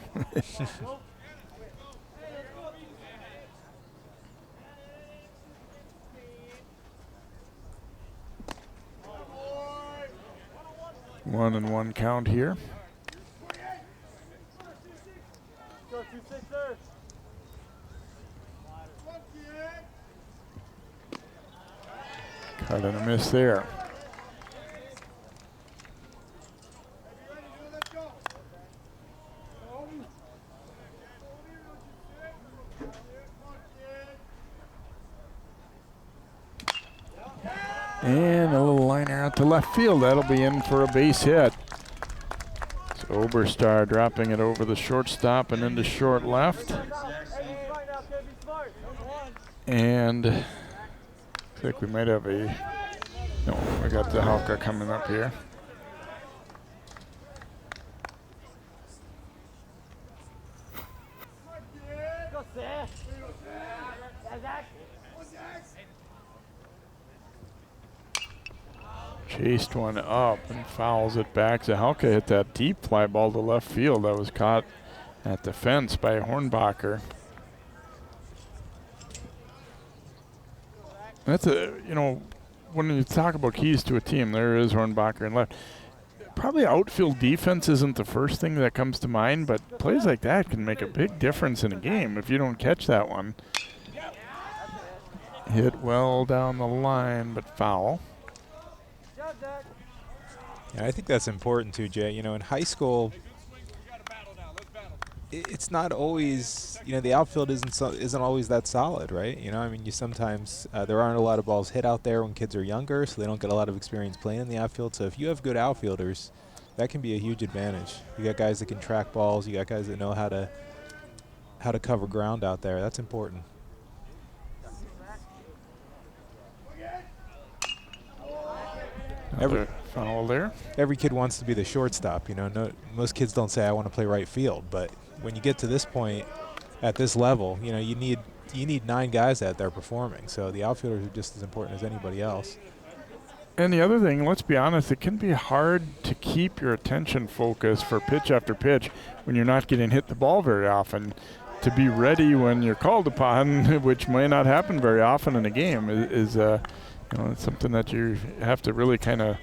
One and one count here. Cut and a miss there. And a little liner out to left field. That'll be in for a base hit. So Oberstar dropping it over the shortstop and into short left. And looks like we might have a, no, we got the Halka coming up here. Chased one up and fouls it back. Zahalka hit that deep fly ball to left field that was caught at the fence by Hornbacher. That's a, you know, when you talk about keys to a team, there is Hornbacher and left. Probably outfield defense isn't the first thing that comes to mind, but plays like that can make a big difference in a game if you don't catch that one. Hit well down the line, but foul. Yeah, I think that's important too, Jay. You know, in high school, it's not always, you know, the outfield isn't always that solid, right? You know, I mean, you sometimes there aren't a lot of balls hit out there when kids are younger, so they don't get a lot of experience playing in the outfield. So if you have good outfielders, that can be a huge advantage. You got guys that can track balls. You got guys that know how to cover ground out there. That's important. Foul there. Every kid wants to be the shortstop. You know, most kids don't say I want to play right field, but when you get to this point, at this level, you know, you need 9 guys out there performing. So the outfielders are just as important as anybody else. And the other thing, let's be honest, it can be hard to keep your attention focused for pitch after pitch when you're not getting hit the ball very often. to be ready when you're called upon, which may not happen very often in a game, is it's something that you have to really kind of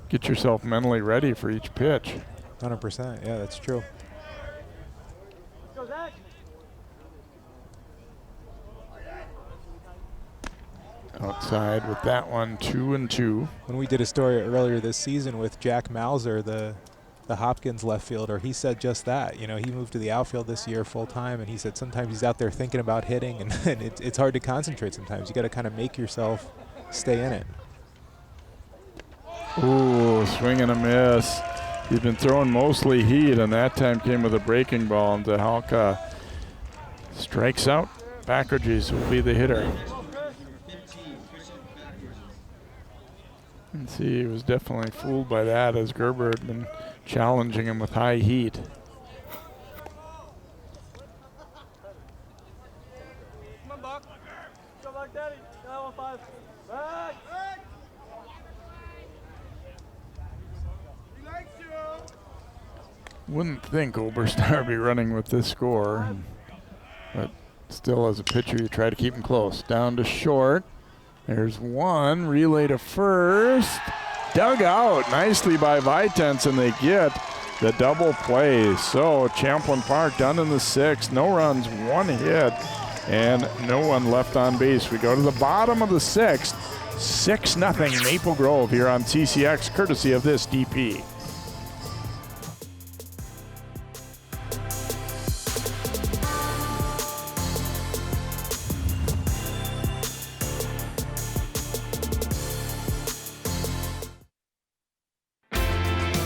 get yourself mentally ready for each pitch. 100%. Yeah, that's true. Outside with that one, 2-2. When we did a story earlier this season with Jack Mauser, the Hopkins left fielder, he said just that. You know, he moved to the outfield this year full time, and he said sometimes he's out there thinking about hitting, and it's hard to concentrate sometimes. You got to kind of make yourself stay in it. Ooh, swing and a miss. He's been throwing mostly heat, and that time came with a breaking ball, and Zahalka strikes out. Backerges will be the hitter. And see, he was definitely fooled by that, as Gerber had been challenging him with high heat. Come on, Buck. Come back, Daddy. That one, 5. Back. He likes you. Wouldn't think Oberstar would be running with this score, but still, as a pitcher, you try to keep him close. Down to short. There's one, relay to first. Dug out nicely by Vitens, and they get the double play. So Champlin Park done in the 6th. No runs, 1 hit, and no one left on base. We go to the bottom of the 6th. 6-0 Maple Grove here on CCX, courtesy of this DP.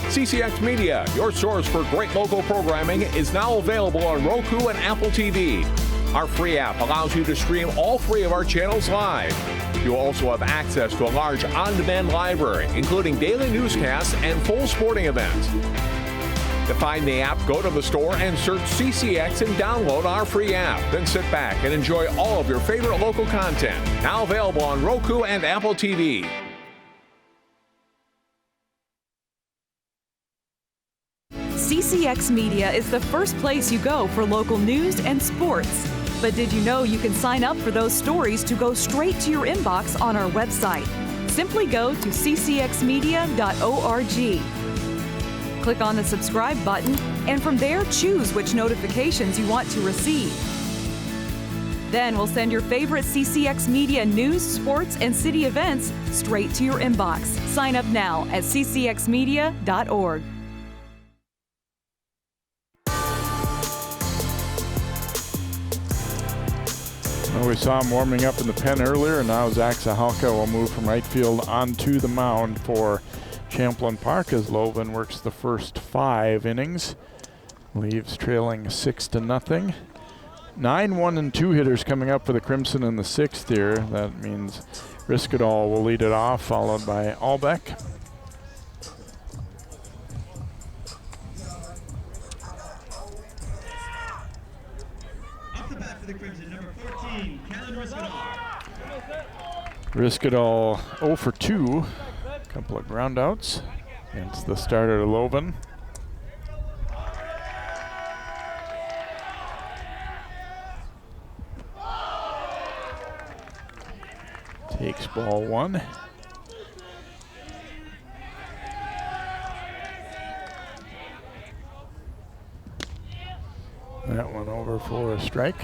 CCX Media, your source for great local programming, is now available on Roku and Apple TV. Our free app allows you to stream all 3 of our channels live. You'll also have access to a large on-demand library, including daily newscasts and full sporting events. To find the app, go to the store and search CCX and download our free app. Then sit back and enjoy all of your favorite local content. Now available on Roku and Apple TV. CCX Media is the first place you go for local news and sports. But did you know you can sign up for those stories to go straight to your inbox on our website? Simply go to ccxmedia.org. Click on the subscribe button, and from there choose which notifications you want to receive. Then we'll send your favorite CCX Media news, sports, and city events straight to your inbox. Sign up now at ccxmedia.org. Well, we saw him warming up in the pen earlier, and now Zach Zahalka will move from right field onto the mound for Champlin Park as Loven works the first 5 innings. Leaves trailing 6-0. 9 1 and 2 hitters coming up for the Crimson in the 6th here. That means Riskadal will lead it off, followed by Albeck. Off the bat for the Crimson, number 14, Callan Riskadal. Riskadal 0 for 2. Couple of groundouts against the starter Loven. Takes ball 1. That one over for a strike.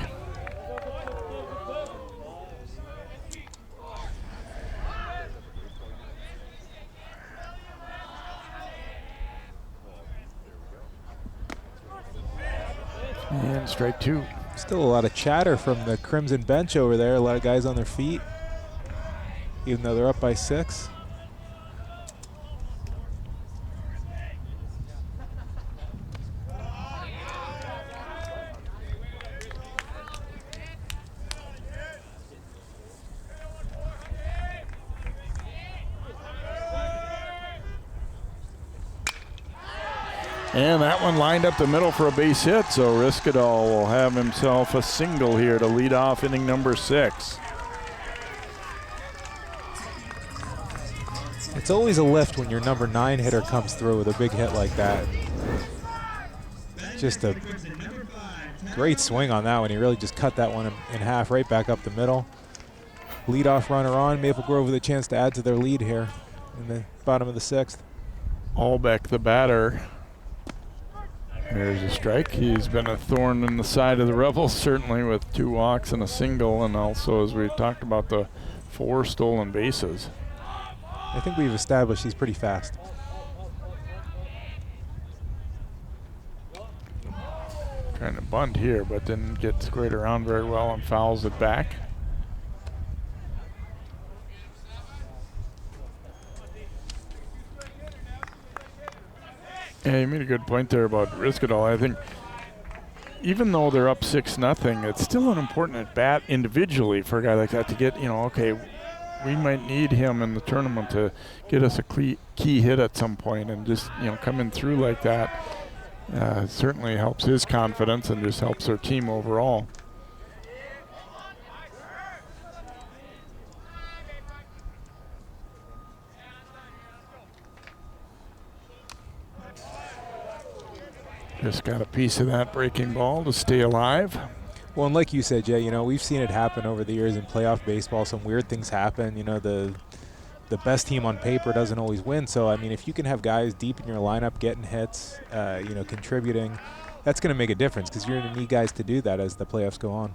And strike 2. Still a lot of chatter from the Crimson bench over there. A lot of guys on their feet, even though they're up by 6. And that one lined up the middle for a base hit, so Riskadal will have himself a single here to lead off inning number 6. It's always a lift when your number 9 hitter comes through with a big hit like that. Just a Great swing on that one. He really just cut that one in half, right back up the middle. Leadoff runner on. Maple Grove with a chance to add to their lead here in the bottom of the 6th. Allbeck, the batter. There's a strike. He's been a thorn in the side of the Rebels, certainly, with 2 walks and a single, and also, as we talked about, the 4 stolen bases. I think we've established he's pretty fast. Trying to bunt here, but didn't get squared around very well and fouls it back. Yeah, you made a good point there about Riskadal. I think even though they're up 6-0, it's still an important at bat individually for a guy like that to get, okay, we might need him in the tournament to get us a key hit at some point, and just, coming through like that certainly helps his confidence and just helps their team overall. Just got a piece of that breaking ball to stay alive. Well, and like you said, Jay, we've seen it happen over the years in playoff baseball. Some weird things happen. The best team on paper doesn't always win. So, I mean, if you can have guys deep in your lineup getting hits, contributing, that's going to make a difference, because you're going to need guys to do that as the playoffs go on.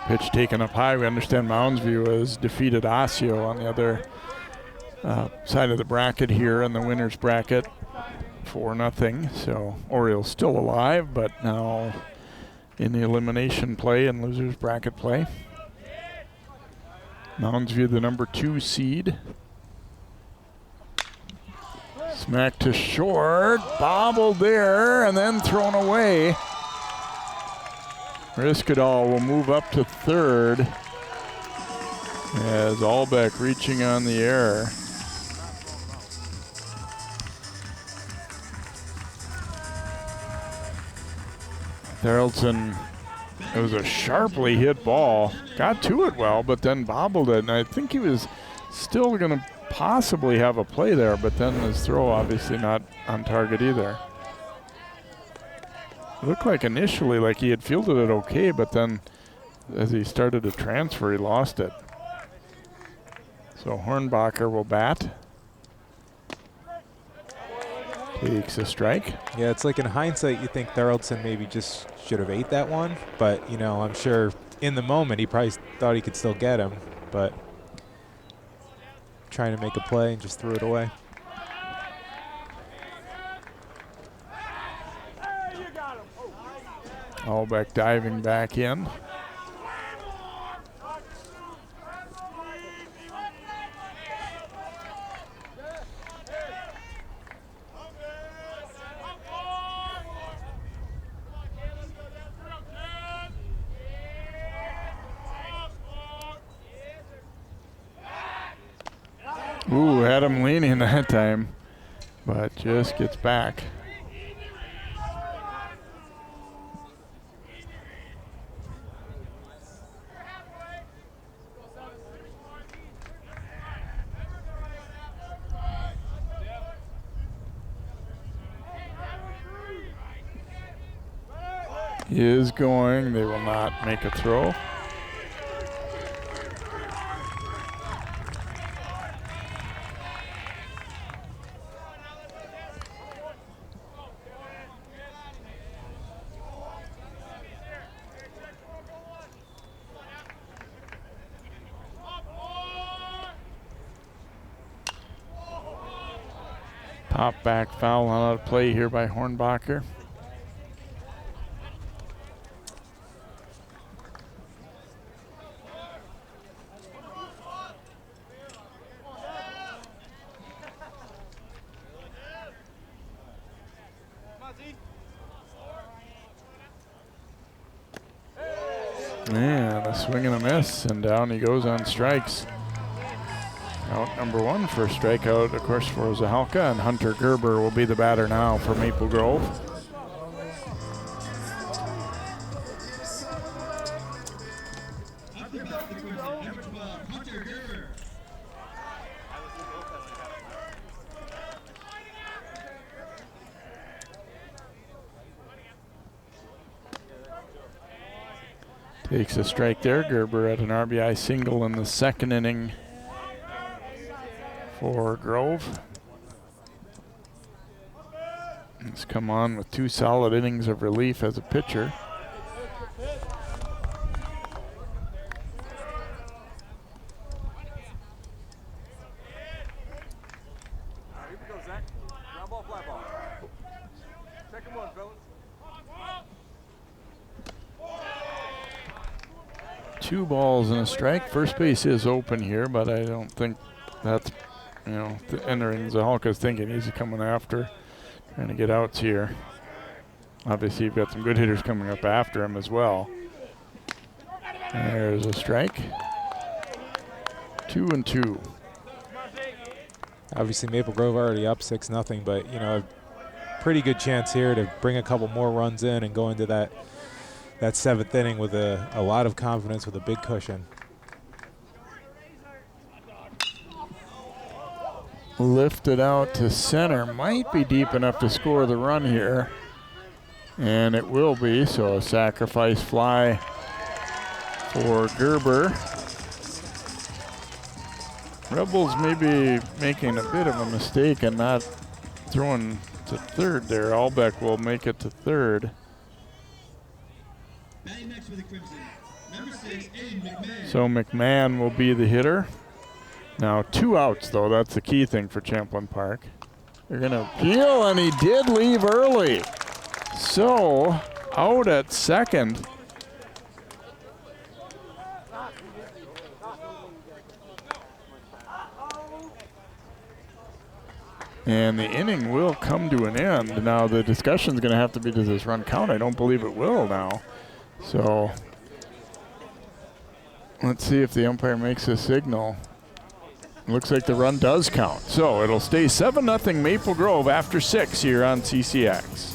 Pitch taken up high. We understand Mounds View has defeated Osseo on the other side of the bracket here in the winner's bracket. 4-0, so Orioles still alive, but now in the elimination play and losers bracket play. Mounds View, the number 2 seed. Smack to short, bobbled there, and then thrown away. Riskadal will move up to 3rd as Allbeck reaching on the air. Thoraldson, it was a sharply hit ball. Got to it well, but then bobbled it. And I think he was still going to possibly have a play there, but then his throw obviously not on target either. It looked like initially like he had fielded it okay, but then as he started to transfer, he lost it. So Hornbacher will bat. Takes a strike. Yeah, it's like in hindsight, you think Thoraldson maybe just should have ate that one, but I'm sure in the moment he probably thought he could still get him, but trying to make a play and just threw it away. Allbeck diving back in. Ooh, had him leaning that time, but just gets back. He is going. They will not make a throw. Pop back foul on a play here by Hornbacher. Man, a swing and a miss, and down he goes on strikes. Out number 1 for a strikeout, of course, for Zahalka, and Hunter Gerber will be the batter now for Maple Grove. Takes a strike there. Gerber at an RBI single in the second inning for Grove. He's come on with 2 solid innings of relief as a pitcher. Two balls and a strike. First base is open here, but I don't think that's, entering Zahalka's thinking he's coming after, trying to get outs here. Obviously, you've got some good hitters coming up after him as well. There's a strike. 2-2. Obviously, Maple Grove already up 6-0, but a pretty good chance here to bring a couple more runs in and go into that 7th inning with a lot of confidence with a big cushion. Lifted out to center. Might be deep enough to score the run here. And it will be, so a sacrifice fly for Gerber. Rebels may be making a bit of a mistake and not throwing to third there. Albeck will make it to third. So McMahon will be the hitter. Now 2 outs though, that's the key thing for Champlin Park. They're gonna appeal, and he did leave early. So out at second. And the inning will come to an end. Now the discussion is gonna have to be, does this run count? I don't believe it will now. So let's see if the umpire makes a signal. Looks like the run does count. So it'll stay 7-0 Maple Grove after 6 here on CCX.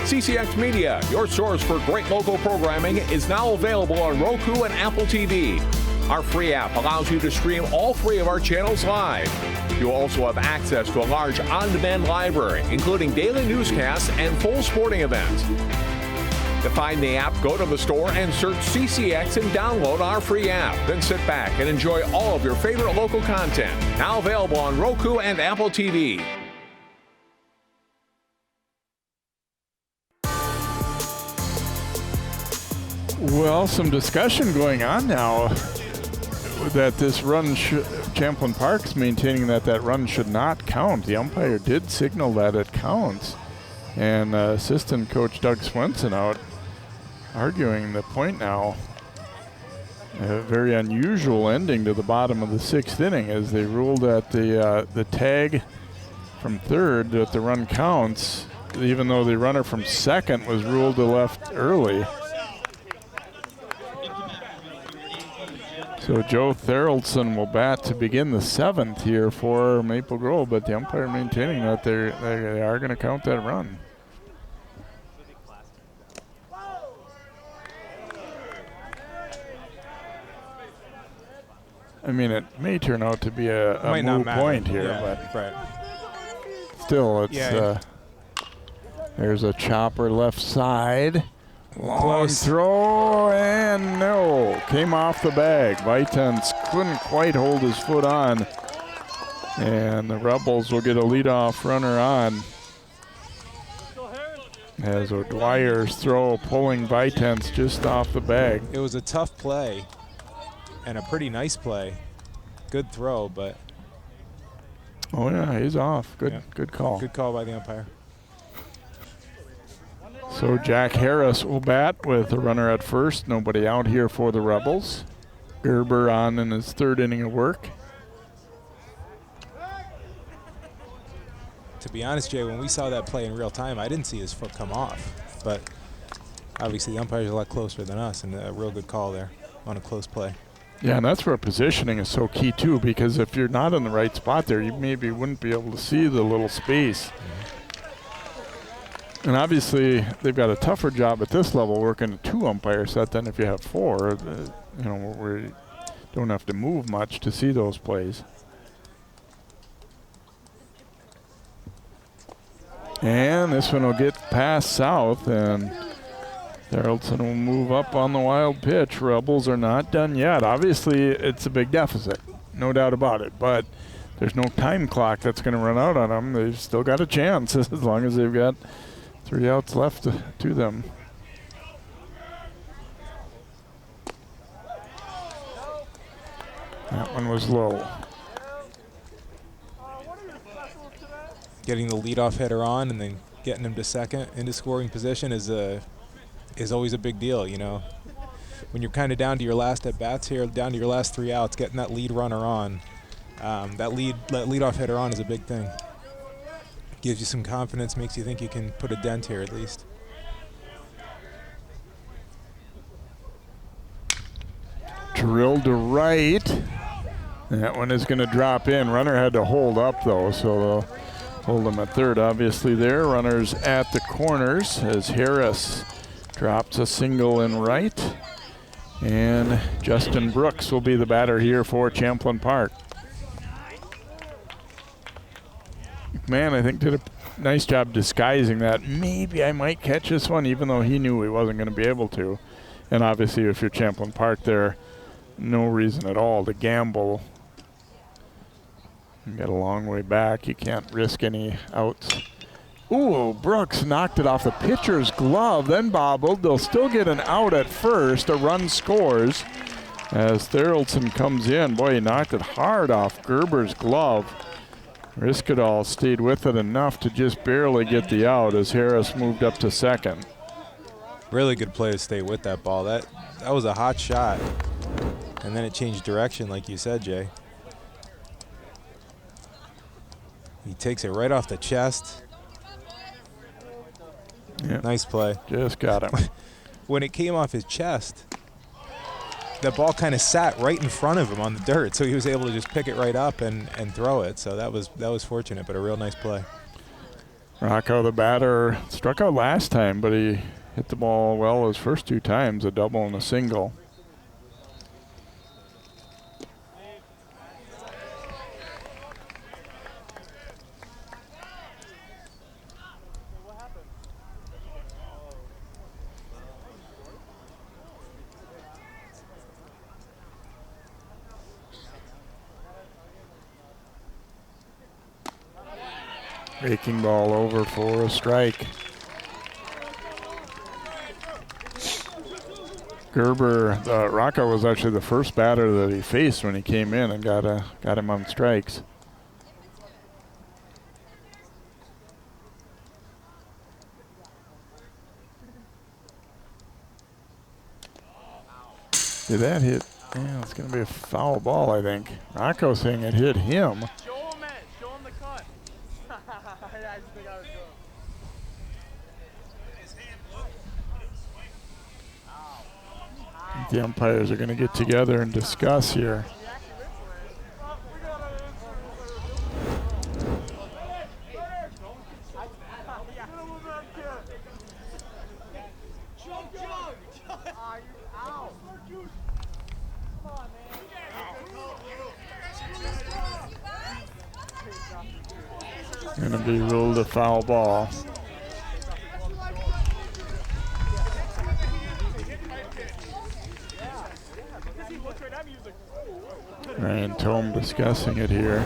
CCX Media, your source for great local programming, is now available on Roku and Apple TV. Our free app allows you to stream all 3 of our channels live. You'll also have access to a large on-demand library, including daily newscasts and full sporting events. To find the app, go to the store and search CCX and download our free app. Then sit back and enjoy all of your favorite local content. Now available on Roku and Apple TV. Well, some discussion going on now that this run, Champlin Park's maintaining that run should not count. The umpire did signal that it counts. And assistant coach Doug Swenson out arguing the point now. A very unusual ending to the bottom of the 6th inning as they ruled that the tag from third that the run counts, even though the runner from second was ruled to left early. So Joe Theraldson will bat to begin the 7th here for Maple Grove, but the umpire maintaining that they are going to count that run. I mean, it may turn out to be a moot point here, but still, it's there's a chopper left side. Long throw, and no, came off the bag. Vitens couldn't quite hold his foot on, and the Rebels will get a leadoff runner on as O'Dwyer's throw pulling Vitens just off the bag. It was a tough play and a pretty nice play. Good throw, but oh yeah, he's off. Good call. Good call by the umpire. So Jack Harris will bat with a runner at first. Nobody out here for the Rebels. Gerber on in his 3rd inning of work. to be honest, Jay, when we saw that play in real time, I didn't see his foot come off. But obviously the umpire's a lot closer than us, and a real good call there on a close play. Yeah, and that's where positioning is so key too, because if you're not in the right spot there, you maybe wouldn't be able to see the little space. And obviously, they've got a tougher job at this level working a 2-umpire set than if you have 4, you know, where you don't have to move much to see those plays. And this one will get past South, and Darrellson will move up on the wild pitch. Rebels are not done yet. Obviously, it's a big deficit, no doubt about it, but there's no time clock that's going to run out on them. They've still got a chance as long as they've got 3 outs left to them. That one was low. Getting the leadoff hitter on and then getting him to second into scoring position is always a big deal, you know. When you're kind of down to your last at bats here, down to your last 3 outs, getting that lead runner on, that leadoff hitter on is a big thing. Gives you some confidence, makes you think you can put a dent here at least. Drilled to right. That one is going to drop in. Runner had to hold up though, so they'll hold him at third. Obviously there, runners at the corners as Harris drops a single in right. And Justin Brooks will be the batter here for Champlin Park. McMahon, I think, did a nice job disguising that. Maybe I might catch this one, even though he knew he wasn't going to be able to. And obviously, if you're Champlin Park there, no reason at all to gamble. You get a long way back. You can't risk any outs. Ooh, Brooks knocked it off the pitcher's glove, then bobbled. They'll still get an out at first. A run scores as Thoraldson comes in. Boy, he knocked it hard off Gerber's glove. Riskadal stayed with it enough to just barely get the out as Harris moved up to second. Really good play to stay with that ball. That was a hot shot. And then it changed direction, like you said, Jay. He takes it right off the chest. Yep. Nice play. Just got him. When it came off his chest, the ball kind of sat right in front of him on the dirt, so he was able to just pick it right up and throw it. So that was fortunate, but a real nice play. Rocco, the batter, struck out last time, but he hit the ball well his first 2 times, a double and a single. Breaking ball over for a strike. Gerber, Rocco was actually the first batter that he faced when he came in and got him on strikes. Did that hit? Yeah, it's going to be a foul ball, I think. Rocco saying it hit him. The umpires are going to get together and discuss here. Going to be ruled a foul ball. Ryan Tome discussing it here.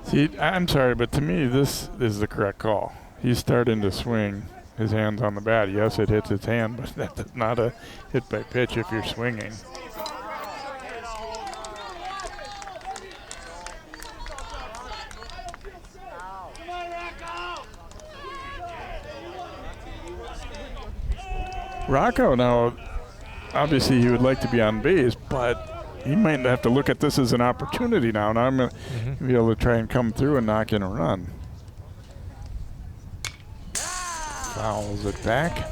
See, I'm sorry, but to me, this is the correct call. He's starting to swing his hands on the bat. Yes, it hits his hand, but that's not a hit by pitch if you're swinging. Rocco now, obviously he would like to be on base, but he might have to look at this as an opportunity now. Now I'm going to be able to try and come through and knock in a run. Fouls it back.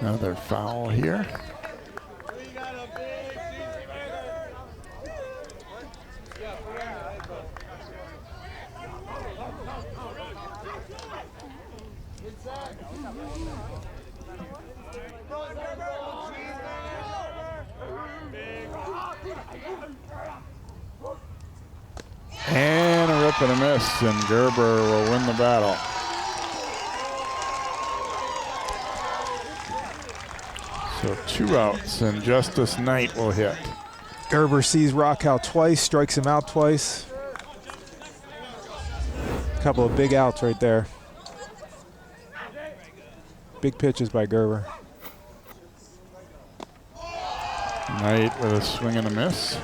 Another foul here. And a rip and a miss, and Gerber will win the battle. So 2 outs, and Justice Knight will hit. Gerber sees Rockow twice, strikes him out twice. A couple of big outs right there. Big pitches by Gerber. Knight with a swing and a miss.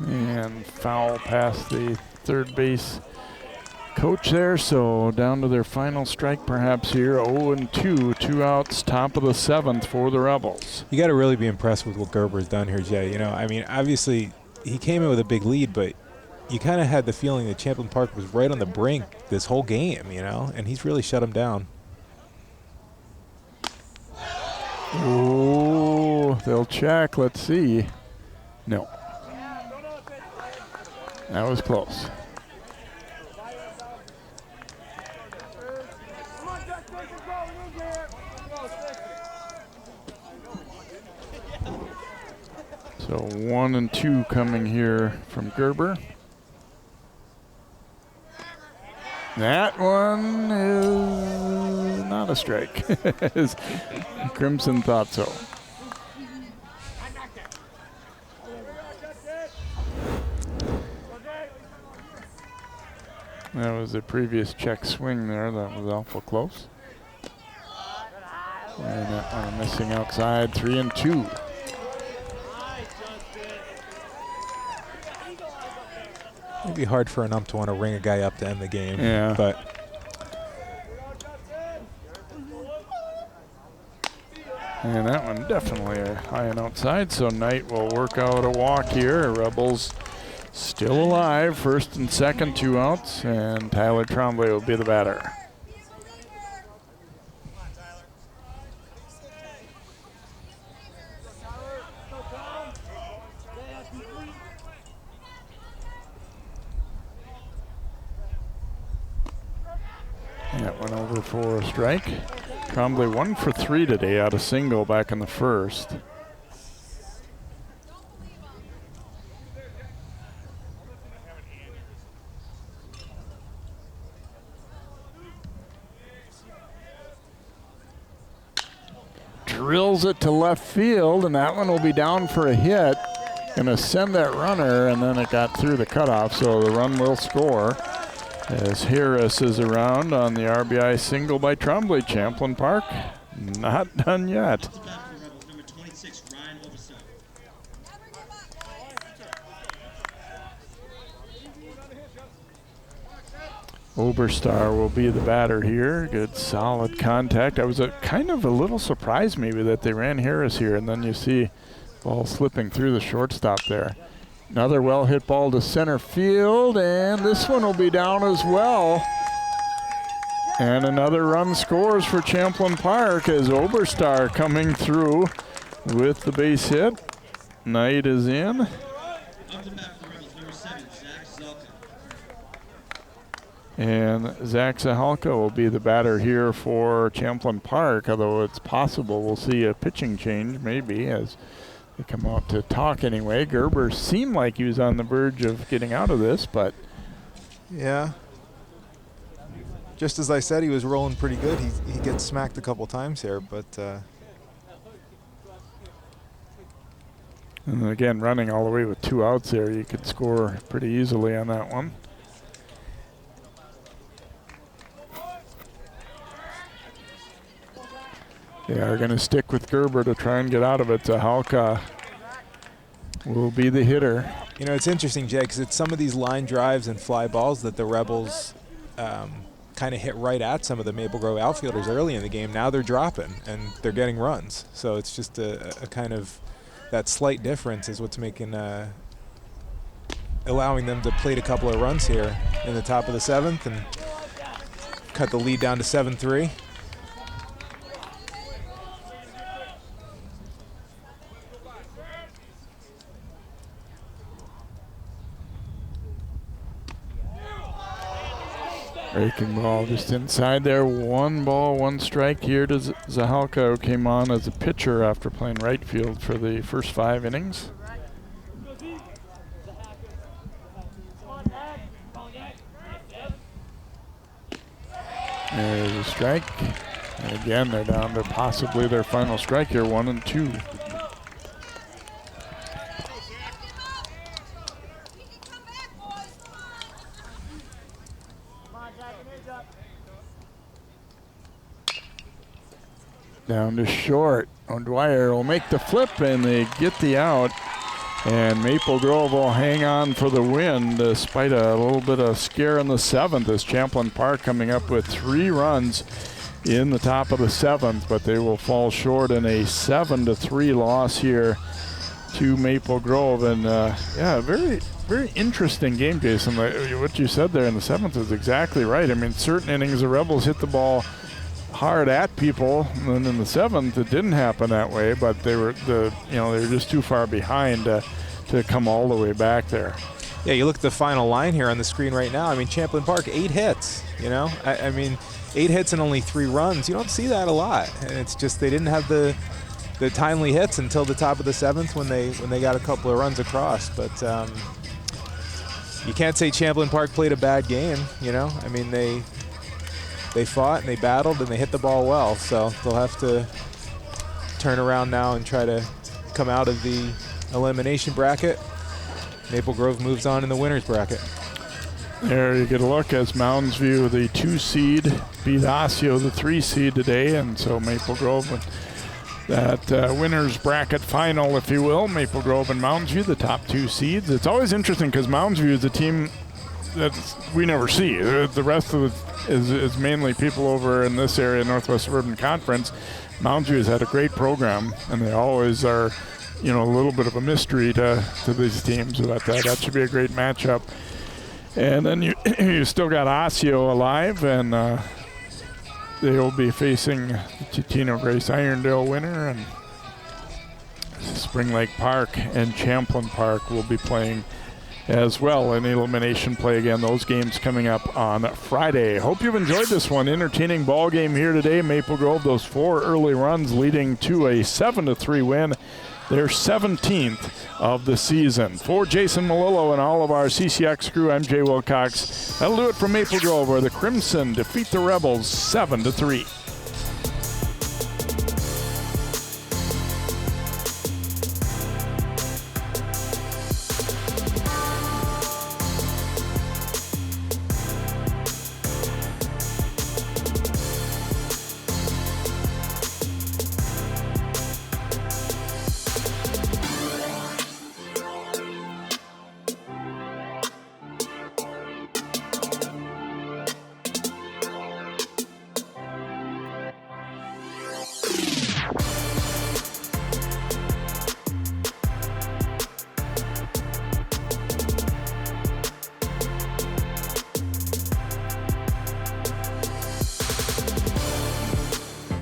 And foul past the third base coach there, so down to their final strike perhaps here. 0-2, 2 outs, top of the 7th for the Rebels. You got to really be impressed with what Gerber's done here, Jay. You know, I mean, obviously he came in with a big lead, but you kind of had the feeling that Champlin Park was right on the brink this whole game, you know, and he's really shut him down. Oh, they'll check. Let's see. No. That was close. So 1-2 coming here from Gerber. That one is not a strike. As Crimson thought so. That was the previous check swing there. That was awful close. And that one missing outside. 3-2. It'd be hard for an ump to want to ring a guy up to end the game. Yeah. But and that one definitely high and outside. So Knight will work out a walk here. Rebels still alive. First and second, 2 outs. And Tyler Trombley will be the batter. That went over for a strike. Trombley 1 for 3 today out of single back in the first. Drills it to left field, and that one will be down for a hit. Gonna send that runner, and then it got through the cutoff, so the run will score. As Harris is around on the RBI single by Trombley. Champlin Park not done yet. Oberstar will be the batter here. Good solid contact. I was kind of a little surprised maybe that they ran Harris here, and then you see ball slipping through the shortstop there. Another well-hit ball to center field, and this one will be down as well. And another run scores for Champlin Park as Oberstar coming through with the base hit. Knight is in. And Zach Zahalka will be the batter here for Champlin Park, although it's possible we'll see a pitching change maybe as they come out to talk anyway. Gerber seemed like he was on the verge of getting out of this, but yeah, just as I said, he was rolling pretty good. He gets smacked a couple times here, but And again, running all the way with 2 outs there, you could score pretty easily on that one. They are going to stick with Gerber to try and get out of it. Zahalka will be the hitter. You know, it's interesting, Jay, because it's some of these line drives and fly balls that the Rebels kind of hit right at some of the Maple Grove outfielders early in the game. Now they're dropping and they're getting runs. So it's just a kind of that slight difference is what's making allowing them to plate a couple of runs here in the top of the 7th and cut the lead down to 7-3. Breaking ball just inside there. 1 ball, 1 strike here to Zahalka, who came on as a pitcher after playing right field for the first 5 innings. There's a strike. And again, they're down to possibly their final strike here, 1 and 2. Down to short. O'Dwyer will make the flip and they get the out. And Maple Grove will hang on for the win despite a little bit of scare in the 7th as Champlin Park coming up with 3 runs in the top of the 7th, but they will fall short in a 7-3 loss here to Maple Grove. And yeah, very, very interesting game, Jason. What you said there in the 7th is exactly right. I mean, certain innings the Rebels hit the ball hard at people, and then in the 7th it didn't happen that way, but they were they were just too far behind to come all the way back there. Yeah, you look at the final line here on the screen right now. I mean, Champlin Park, 8 hits, you know? I mean, 8 hits and only 3 runs. You don't see that a lot. And it's just they didn't have the timely hits until the top of the 7th when they got a couple of runs across. But you can't say Champlin Park played a bad game, you know? I mean, they fought and they battled and they hit the ball well. So they'll have to turn around now and try to come out of the elimination bracket. Maple Grove moves on in the winner's bracket. There you get a look as Mounds View, the 2 seed, beat Osseo, the 3 seed today. And so Maple Grove, that winner's bracket final, if you will. Maple Grove and Mounds View, the top 2 seeds. It's always interesting because Mounds View is a team that we never see. The rest of it is mainly people over in this area, Northwest Suburban Conference. Mounds View has had a great program, and they always are, you know, a little bit of a mystery to these teams. But that should be a great matchup. And then you still got Osseo alive, and they will be facing the Titino Grace Irondale winner, and Spring Lake Park and Champlin Park will be playing as well in elimination play. Again, those games coming up on Friday. Hope you've enjoyed this one. Entertaining ball game here today. Maple Grove, those 4 early runs leading to a 7-3 win. Their 17th of the season. For Jason Melillo and all of our CCX crew, I'm Jay Wilcox. That'll do it from Maple Grove, where the Crimson defeat the Rebels 7-3.